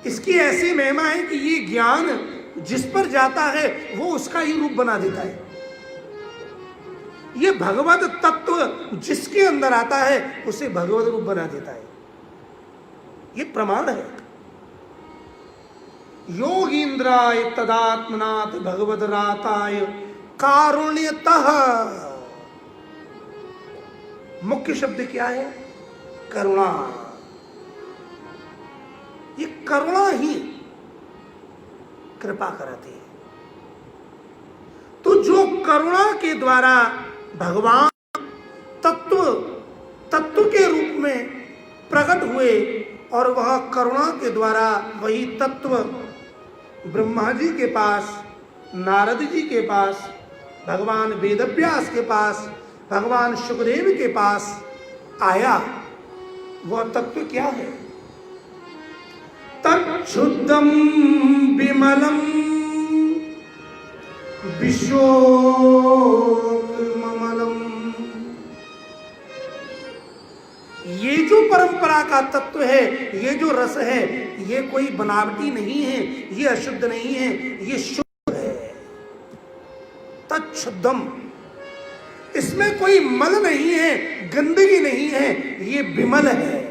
इसकी ऐसी महिमा है कि ये ज्ञान जिस पर जाता है वो उसका ही रूप बना देता है। ये भगवत तत्व जिसके अंदर आता है उसे भगवत रूप बना देता है। ये प्रमाण है। योगींद्राय तदात्मनाथ भगवद राताय कारुण्यतः। मुख्य शब्द क्या है? करुणा। ये करुणा ही कृपा कराती है। तो जो करुणा के द्वारा भगवान तत्व के रूप में प्रकट हुए और वह करुणा के द्वारा वही तत्व ब्रह्मा जी के पास, नारद जी के पास, भगवान वेदव्यास के पास, भगवान सुखदेव के पास आया। वह तत्व क्या है? तच्छुद्धम विमलम विशोकमलम। ये जो परंपरा का तत्व है, ये जो रस है, ये कोई बनावटी नहीं है, ये अशुद्ध नहीं है, ये शुद्ध है। तच्छुद्धम, इसमें कोई मल नहीं है, गंदगी नहीं है, ये विमल है।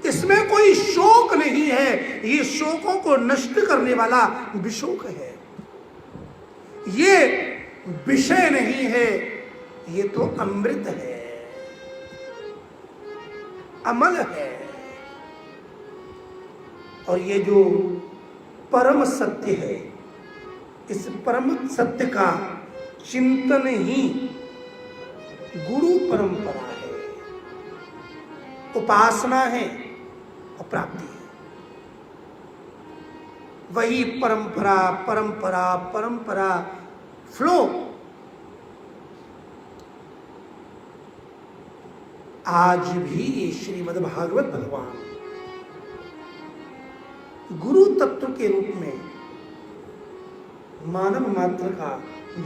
इसमें कोई शोक नहीं है, ये शोकों को नष्ट करने वाला विशोक है। ये विषय नहीं है, ये तो अमृत है, अमल है। और ये जो परम सत्य है, इस परम सत्य का चिंतन ही गुरु परंपरा है, उपासना है और प्राप्ति है। वही परंपरा परंपरा परंपरा फ्लो आज भी श्रीमद् भागवत भगवान गुरु तत्व के रूप में मानव मात्र का,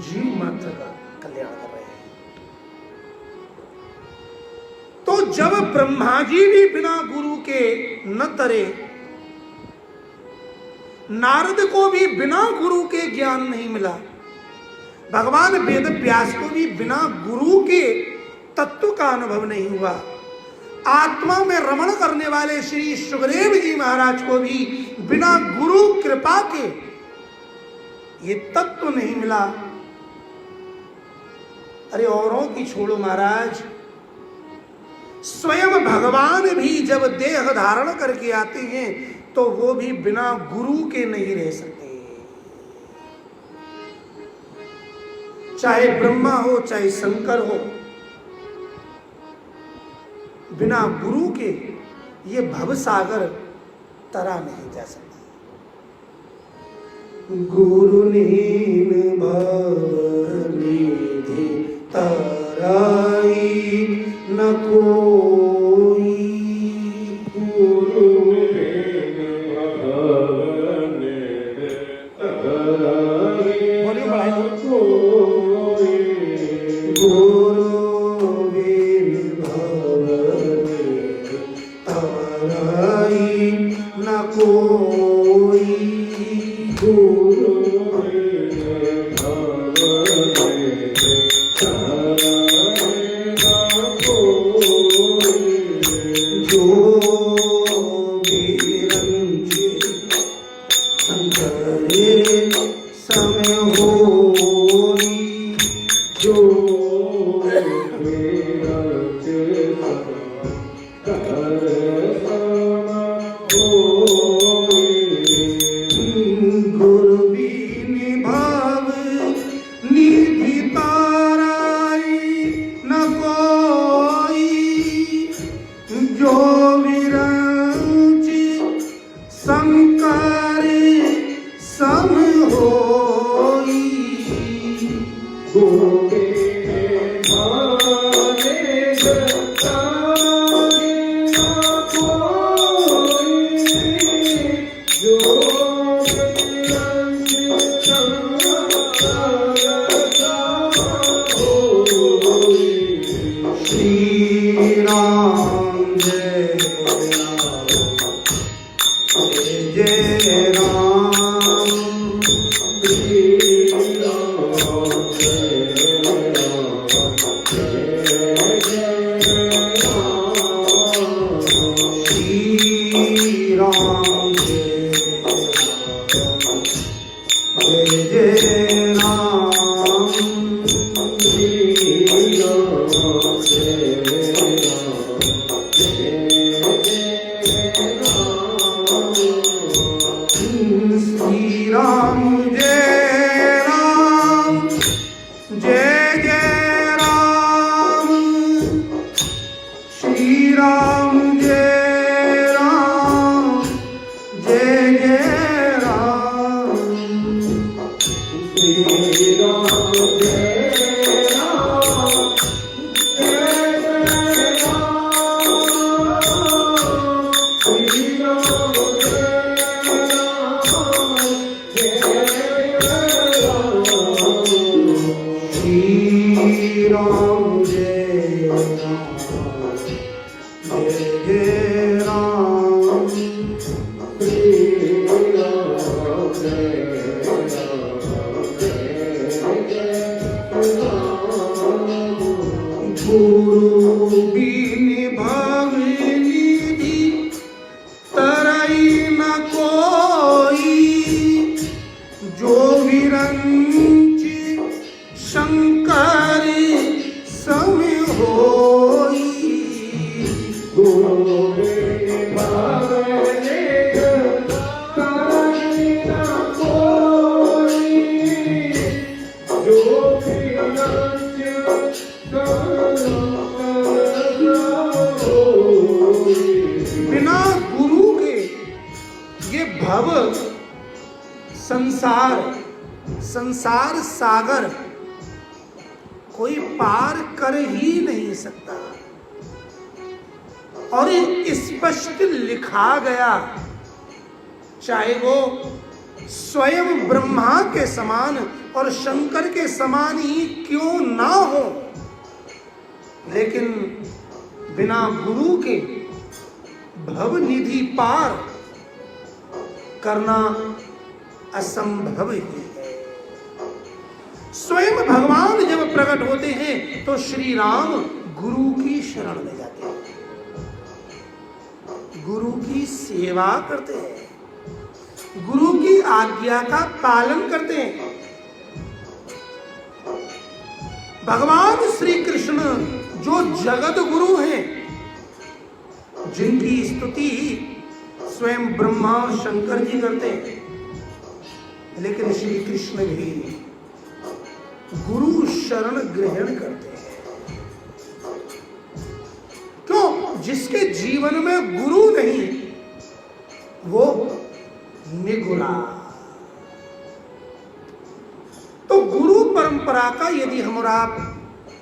जीव मात्र का कल्याण कर रहे हैं। तो जब ब्रह्मा जी भी बिना गुरु के न तरे, नारद को भी बिना गुरु के ज्ञान नहीं मिला, भगवान वेद व्यास को भी बिना गुरु के तत्व का अनुभव नहीं हुआ, आत्मा में रमण करने वाले श्री सुखदेव जी महाराज को भी बिना गुरु कृपा के ये तत्व नहीं मिला। अरे औरों की छोड़ो महाराज, स्वयं भगवान भी जब देह धारण करके आते हैं तो वो भी बिना गुरु के नहीं रह सकते। चाहे ब्रह्मा हो चाहे शंकर हो, बिना गुरु के ये भवसागर तरा नहीं जा सकता। गुरु नीन भवनिधि तराई न कोई, गुरु नीन भवनिधि तराई न कोई। जो विरंचि शंकर सम होई। संसार सागर कोई पार कर ही नहीं सकता। और स्पष्ट लिखा गया, चाहे वो स्वयं ब्रह्मा के समान और शंकर के समान ही क्यों ना हो, लेकिन बिना गुरु के भव निधि पार करना असंभव ही है। स्वयं भगवान जब प्रकट होते हैं तो श्री राम गुरु की शरण में जाते हैं, गुरु की सेवा करते हैं, गुरु की आज्ञा का पालन करते हैं। भगवान श्री कृष्ण जो जगत गुरु हैं, जिनकी स्तुति स्वयं ब्रह्मा और शंकर जी करते हैं, लेकिन श्री कृष्ण भी गुरु शरण ग्रहण करते हैं। क्यों? जिसके जीवन में गुरु नहीं वो निगुरा। तो गुरु परंपरा का यदि हम और आप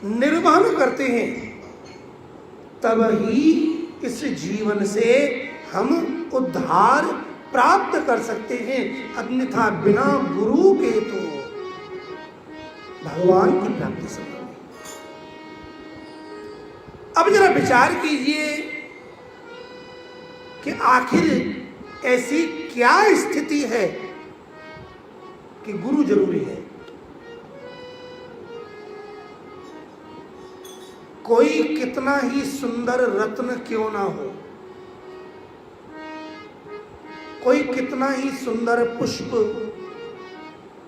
निर्वहन करते हैं, तब ही इस जीवन से हम उद्धार प्राप्त कर सकते हैं। अन्यथा बिना गुरु के तो भगवान की प्राप्ति संभव नहीं। अब जरा विचार कीजिए कि आखिर ऐसी क्या स्थिति है कि गुरु जरूरी है। कोई कितना ही सुंदर रत्न क्यों ना हो, कोई कितना ही सुंदर पुष्प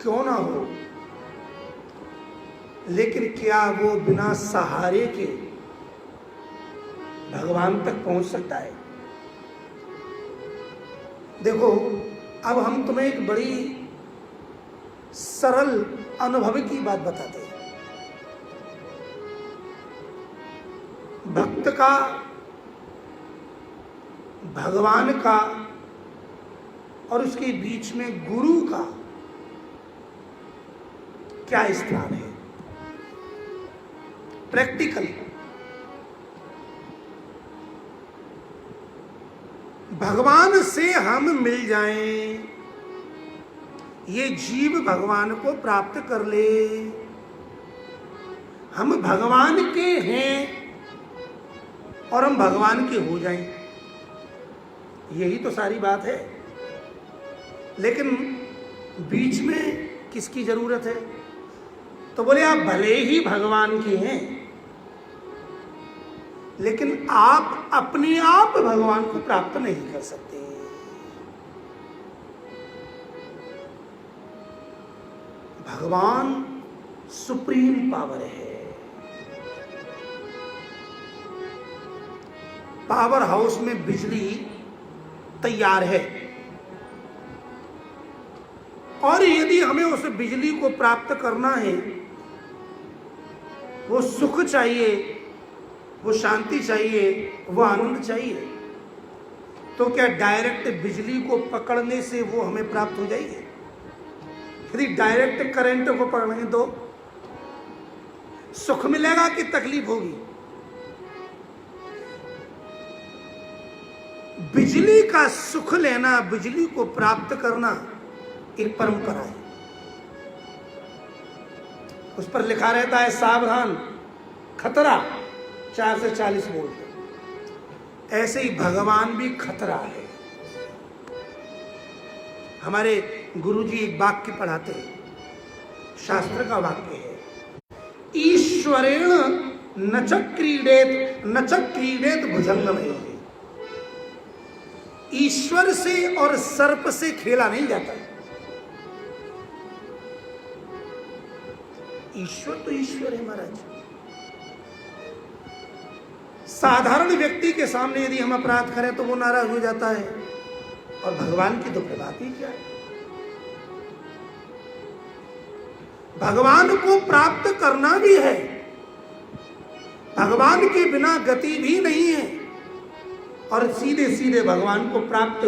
क्यों ना हो, लेकिन क्या वो बिना सहारे के भगवान तक पहुंच सकता है? देखो, अब हम तुम्हें एक बड़ी सरल अनुभव की बात बताते हैं। भक्त का भगवान का और उसके बीच में गुरु का क्या स्थान है? प्रैक्टिकल भगवान से हम मिल जाएं, ये जीव भगवान को प्राप्त कर ले, हम भगवान के हैं और हम भगवान के हो जाएं, यही तो सारी बात है। लेकिन बीच में किसकी जरूरत है? तो बोले आप भले ही भगवान के हैं, लेकिन आप अपने आप भगवान को प्राप्त नहीं कर सकते। भगवान सुप्रीम पावर है। पावर हाउस में बिजली तैयार है और यदि हमें उस बिजली को प्राप्त करना है, वो सुख चाहिए, वो शांति चाहिए, वो आनंद चाहिए, तो क्या डायरेक्ट बिजली को पकड़ने से वो हमें प्राप्त हो जाएगी? यदि डायरेक्ट करंट को पकड़ेंगे तो सुख मिलेगा कि तकलीफ होगी? बिजली का सुख लेना, बिजली को प्राप्त करना एक परंपरा है। उस पर लिखा रहता है सावधान, खतरा 4 से 40 वोल्ट। ऐसे ही भगवान भी खतरा है। हमारे गुरुजी एक वाक्य पढ़ाते हैं, शास्त्र का वाक्य है, ईश्वरेण न च क्रीडेत भुजंगमैः। ईश्वर से और सर्प से खेला नहीं जाता। ईश्वर तो ईश्वर है महाराज। साधारण व्यक्ति के सामने यदि हम अपराध करें तो वो नाराज हो जाता है, और भगवान की तो बात ही क्या है। भगवान को प्राप्त करना भी है, भगवान के बिना गति भी नहीं है, और सीधे सीधे भगवान को प्राप्त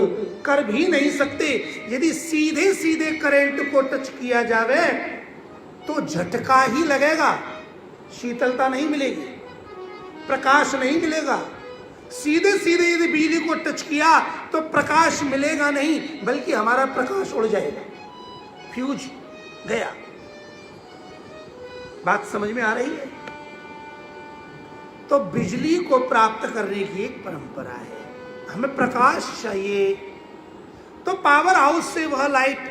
कर भी नहीं सकते। यदि सीधे सीधे करंट को टच किया जावे तो झटका ही लगेगा, शीतलता नहीं मिलेगी, प्रकाश नहीं मिलेगा। सीधे सीधे यदि बिजली को टच किया तो प्रकाश मिलेगा नहीं, बल्कि हमारा प्रकाश उड़ जाएगा, फ्यूज गया। बात समझ में आ रही है? तो बिजली को प्राप्त करने की एक परंपरा है। हमें प्रकाश चाहिए, तो पावर हाउस से वह लाइट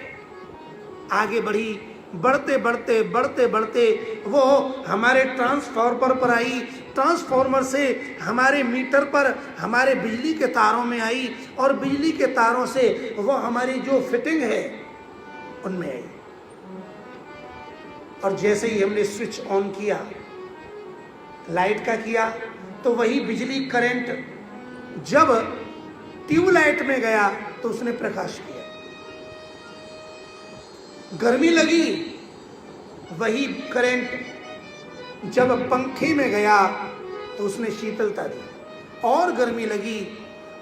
आगे बढ़ी, बढ़ते बढ़ते बढ़ते बढ़ते वो हमारे ट्रांसफार्मर पर आई, ट्रांसफार्मर से हमारे मीटर पर, हमारे बिजली के तारों में आई, और बिजली के तारों से वो हमारी जो फिटिंग है उनमें आई। और जैसे ही हमने स्विच ऑन किया, लाइट का किया, तो वही बिजली करंट जब ट्यूबलाइट में गया तो उसने प्रकाश किया। गर्मी लगी, वही करंट जब पंखे में गया तो उसने शीतलता दी। और गर्मी लगी,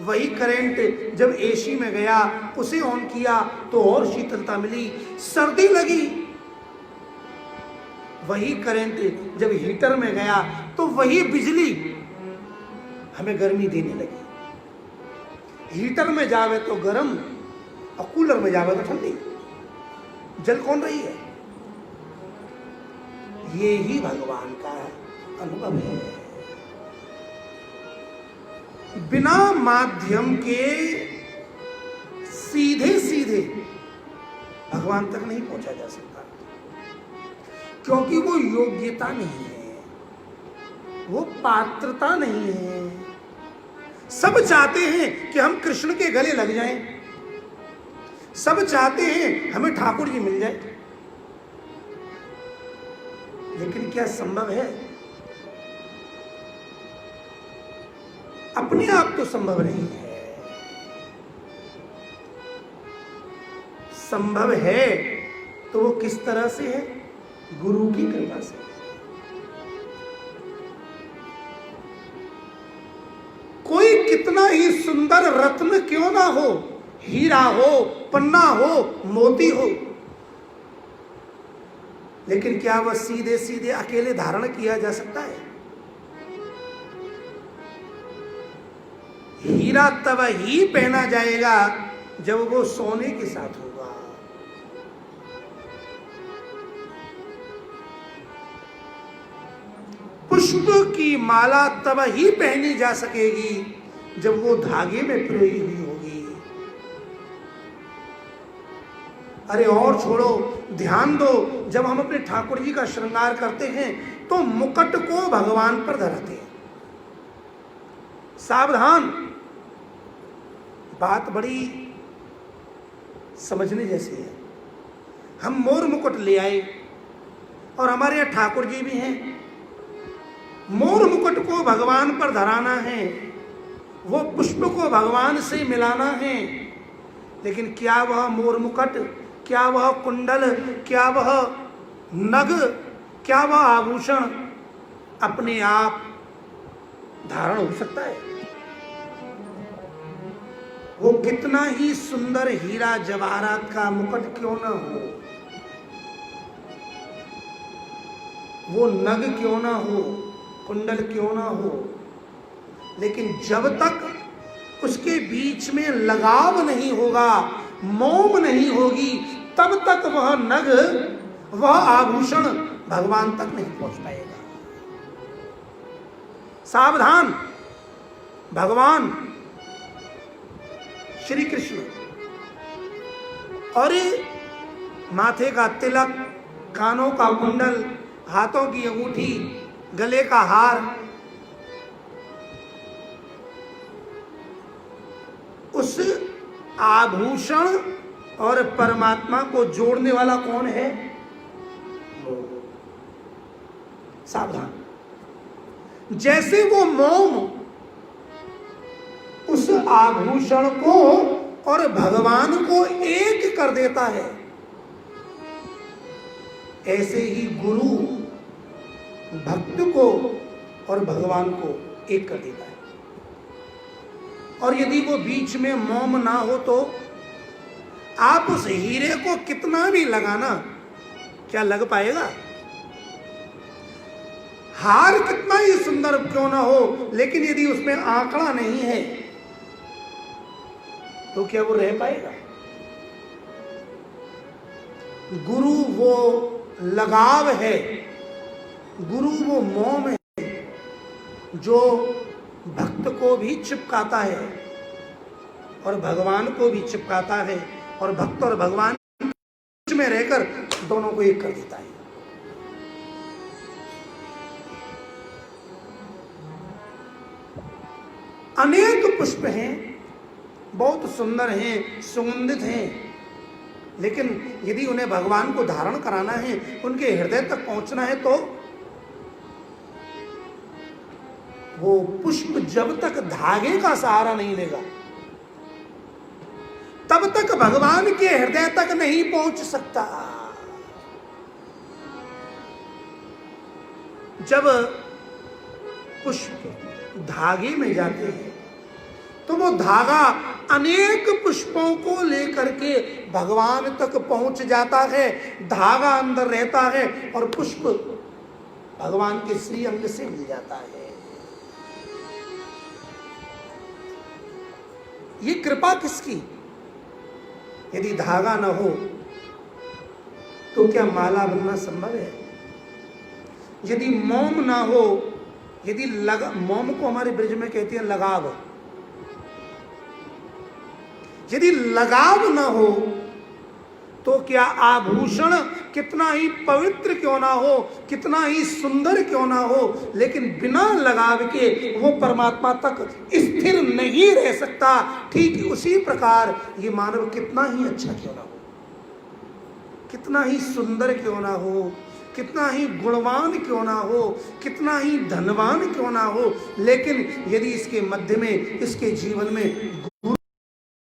वही करंट जब एसी में गया, उसे ऑन किया तो और शीतलता मिली। सर्दी लगी, वही करंट जब हीटर में गया तो वही बिजली हमें गर्मी देने लगी। हीटर में जावे तो गर्म और कूलर में जावे तो ठंडी। जल कौन रही है? ये ही भगवान का अनुभव है। बिना माध्यम के सीधे सीधे भगवान तक नहीं पहुंचा जा सकता, क्योंकि वो योग्यता नहीं है, वो पात्रता नहीं है। सब चाहते हैं कि हम कृष्ण के गले लग जाएं, सब चाहते हैं हमें ठाकुर जी मिल जाए, लेकिन क्या संभव है? अपने आप तो संभव नहीं है। संभव है तो वो किस तरह से है? गुरु की कृपा से। कोई कितना ही सुंदर रत्न क्यों ना हो, हीरा हो, पन्ना हो, मोती हो, लेकिन क्या वह सीधे सीधे अकेले धारण किया जा सकता है? हीरा तब ही पहना जाएगा जब वो सोने के साथ होगा। पुष्प की माला तब ही पहनी जा सकेगी जब वो धागे में पिरोई हुई होगी। अरे और छोड़ो, ध्यान दो, जब हम अपने ठाकुर जी का श्रृंगार करते हैं तो मुकुट को भगवान पर धराते हैं। सावधान, बात बड़ी समझने जैसी है। हम मोर मुकुट ले आए और हमारे यहाँ ठाकुर जी भी हैं। मोर मुकुट को भगवान पर धराना है, वो पुष्प को भगवान से मिलाना है, लेकिन क्या वह मोर मुकुट, क्या वह कुंडल, क्या वह नग, क्या वह आभूषण अपने आप धारण हो सकता है? वो कितना ही सुंदर हीरा जवाहरात का मुकुट क्यों ना हो, वो नग क्यों ना हो, कुंडल क्यों ना हो, लेकिन जब तक उसके बीच में लगाव नहीं होगा, मोम नहीं होगी, तब तक वह नग, वह आभूषण भगवान तक नहीं पहुंच पाएगा। सावधान, भगवान श्री कृष्ण और माथे का तिलक, कानों का कुंडल, हाथों की अंगूठी, गले का हार, उस आभूषण और परमात्मा को जोड़ने वाला कौन है? सावधान, जैसे वो मोम उस आभूषण को और भगवान को एक कर देता है, ऐसे ही गुरु भक्त को और भगवान को एक कर देता है। और यदि वो बीच में मोम ना हो तो आप उस हीरे को कितना भी लगाना, क्या लग पाएगा? हार कितना ही सुंदर क्यों ना हो, लेकिन यदि उसमें आंकड़ा नहीं है तो क्या वो रह पाएगा? गुरु वो लगाव है, गुरु वो मोम है जो भक्त को भी चिपकाता है और भगवान को भी चिपकाता है, और भक्त और भगवान में रहकर दोनों को एक कर देता है। अनेक पुष्प हैं, बहुत सुंदर हैं, सुगंधित हैं, लेकिन यदि उन्हें भगवान को धारण कराना है, उनके हृदय तक पहुंचना है, तो वो पुष्प जब तक धागे का सहारा नहीं लेगा तब तक भगवान के हृदय तक नहीं पहुंच सकता। जब पुष्प धागे में जाते हैं तो वो धागा अनेक पुष्पों को लेकर के भगवान तक पहुंच जाता है, धागा अंदर रहता है और पुष्प भगवान के श्री अंग से मिल जाता है। ये कृपा किसकी? यदि धागा न हो तो क्या माला बनना संभव है? यदि मोम ना हो, यदि मोम को हमारे ब्रज में कहते हैं लगाव, यदि लगाव न हो तो क्या आभूषण कितना ही पवित्र क्यों ना हो, कितना ही सुंदर क्यों ना हो, लेकिन बिना लगाव के वो परमात्मा तक स्थिर नहीं रह सकता। ठीक उसी प्रकार ये मानव कितना ही अच्छा क्यों ना हो, कितना ही सुंदर क्यों ना हो, कितना ही गुणवान क्यों ना हो, कितना ही धनवान क्यों ना हो, लेकिन यदि इसके मध्य में, इसके जीवन में गुरु,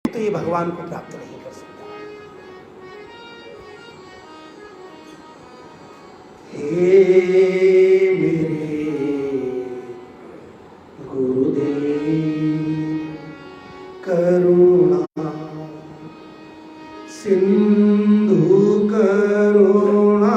तो ये भगवान को प्राप्त नहीं कर सकता। हे मेरे गुरुदेव, करुणा सिंधु करुणा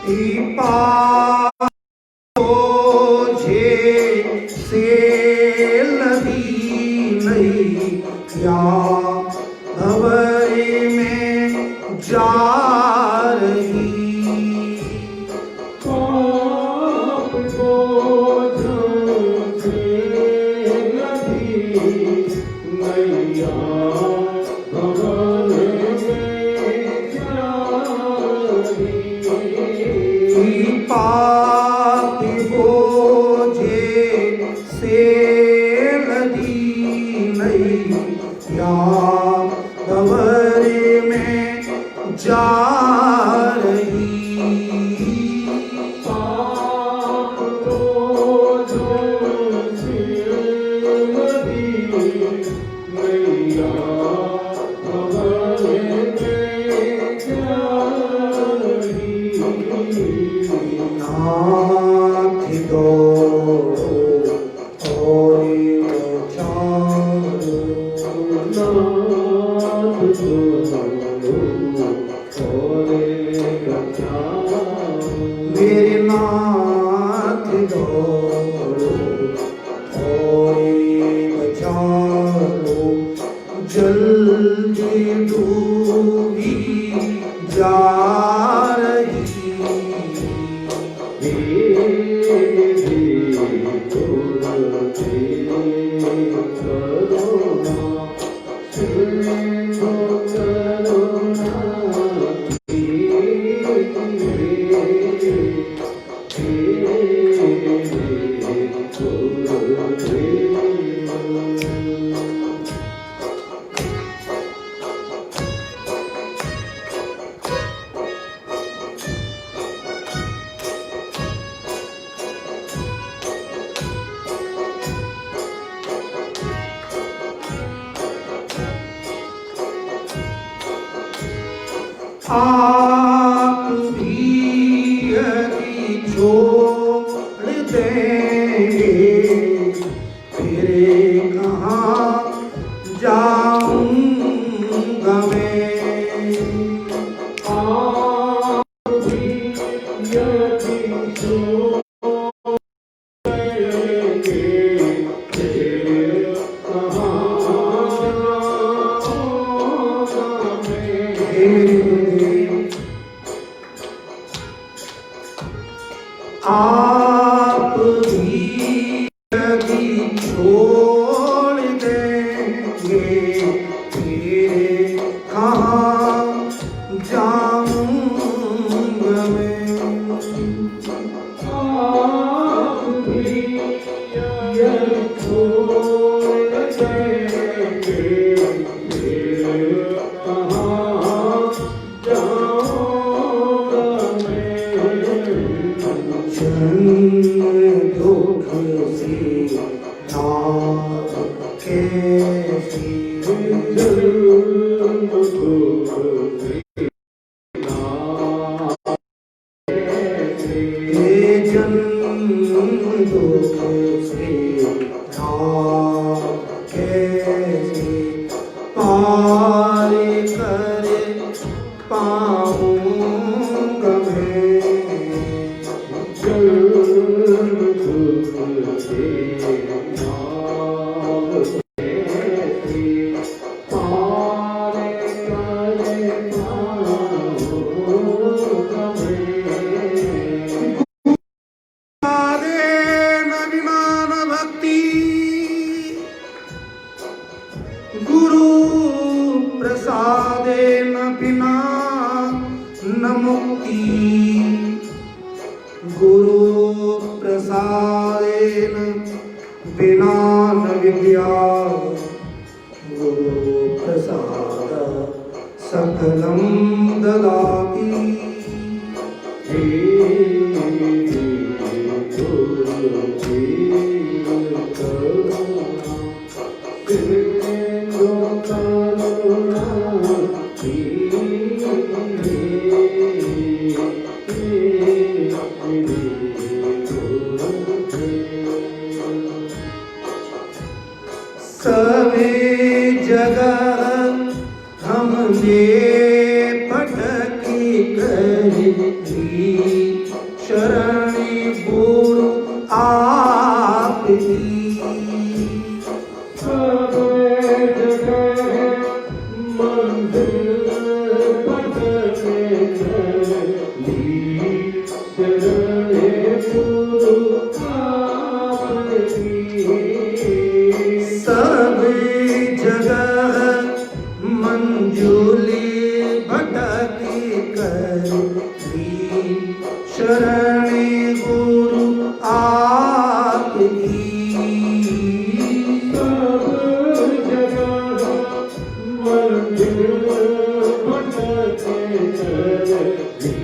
पाछे से लदी नहीं क्या भंवरे में जा रही। पापी बोझे से लदी नहीं या भंवरे में जा रही। पाप बोझों से लदी नैया भंवरे में जा रही। नाथ दौड़ो और बचाओ, नाथ दौड़ो और बचाओ, मेरे नाथ दौड़ो और बचाओ, जल्दी डूबी जा रही। आप भी यदि छोड़ देंगे फिर कहाँ जाऊंगा मैं। आप भी यदि छोड़ देंगे फिर कहाँ जाऊंगा मैं। आप भी यदि छोड़ देंगे फिर कहाँ जाऊंगा मैं। आप भी यदि छोड़ देंगे फिर कहाँ जाऊंगा मैं। जन्म दुख से नाथ कैसी, जन्म दुख से नाथ कैसी, जन्म दुख से नाथ कैसी पार कर पाऊंगा मैं। गुरु प्रसादेन बिना न मुक्ति, गुरु प्रसादेन बिना न विद्या, गुरु प्रसाद सकलं ददाति। सभी जगह हमने भटकी करी, शरणी गुरु आपकी सब जगह मंजिल भटके चली शरणी गुरु आपकी सब जगह मंजुली भटकी करती शरणी गुरु आपकी सब जगह मंजुल भटकी करती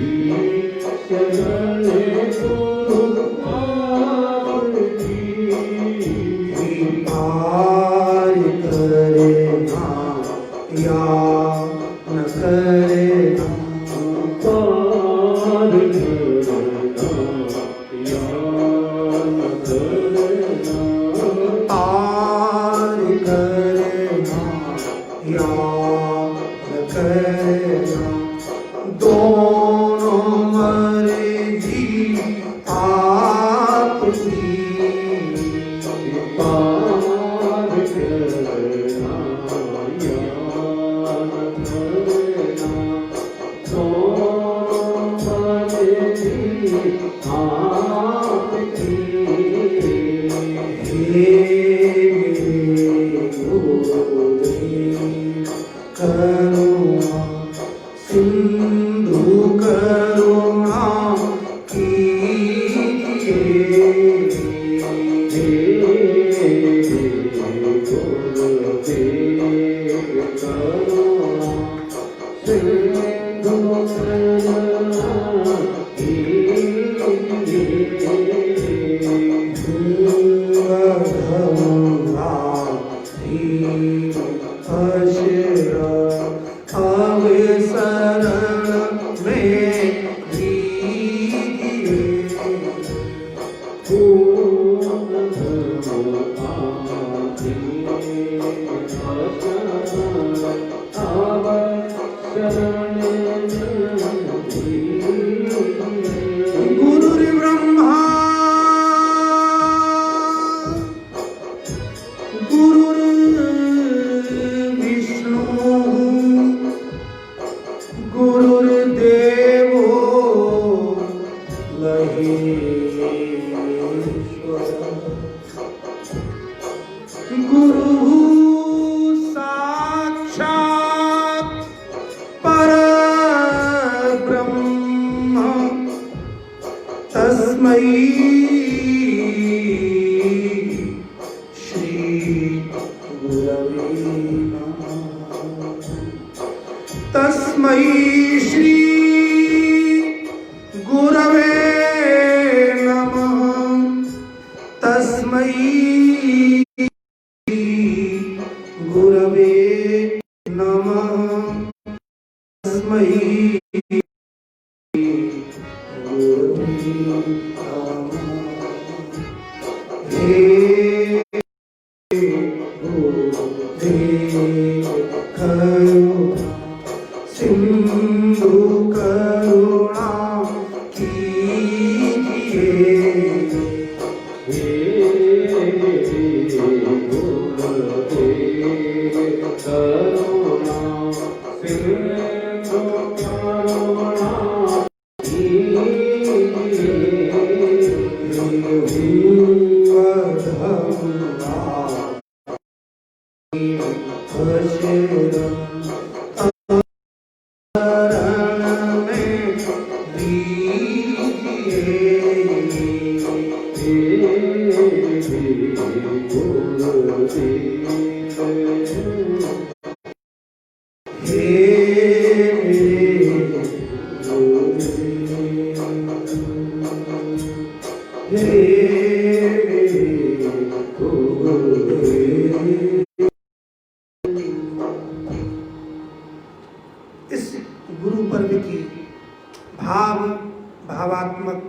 शरणी गुरु आपकी पार करे ना या न करे ना पार करना या न करना पार करना या न करना दोनों मर्जी आपकी पार करना या न करना दोनों मर्जी आपकी हे मेरे गुरुदेव करुणा सिंधु करुणा कीजिए हे गुरुदेव करुणा सिंधु करुणा गुरुर्ब्रह्मा गुरुर्विष्णु गुरुर्देवो महेश्वर गुरु साक्षात् परब्रह्म तस्मै श्री गुरवे नमः तस्मै श्री गुरवे नमः तस्मै गुरवे नमः तस्मै सिंधु करुणा कीजिए हे गुरुदेव करुणा सिंधु करुणा इस गुरु पर्व की भावात्मक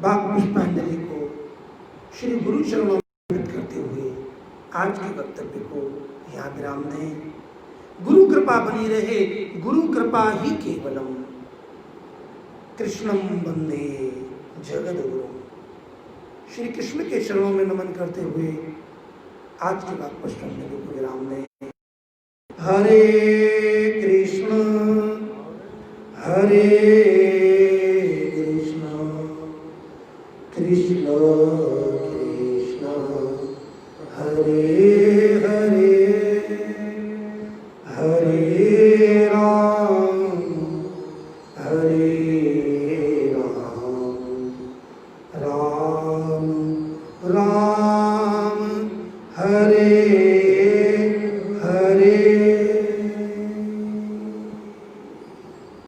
पुष्पांजलि को श्री गुरु चरणों में करते हुए आज के वक्तव्य को यहाँ विराम दें। गुरु कृपा बनी रहे, गुरु कृपा ही केवलम। कृष्णम वंदे जगद्गुरु। श्री कृष्ण के चरणों में नमन करते हुए आज की बात पश्चिम में विराम दें। हरे कृष्ण हरे कृष्ण कृष्ण कृष्ण हरे हरे हरे राम राम राम हरे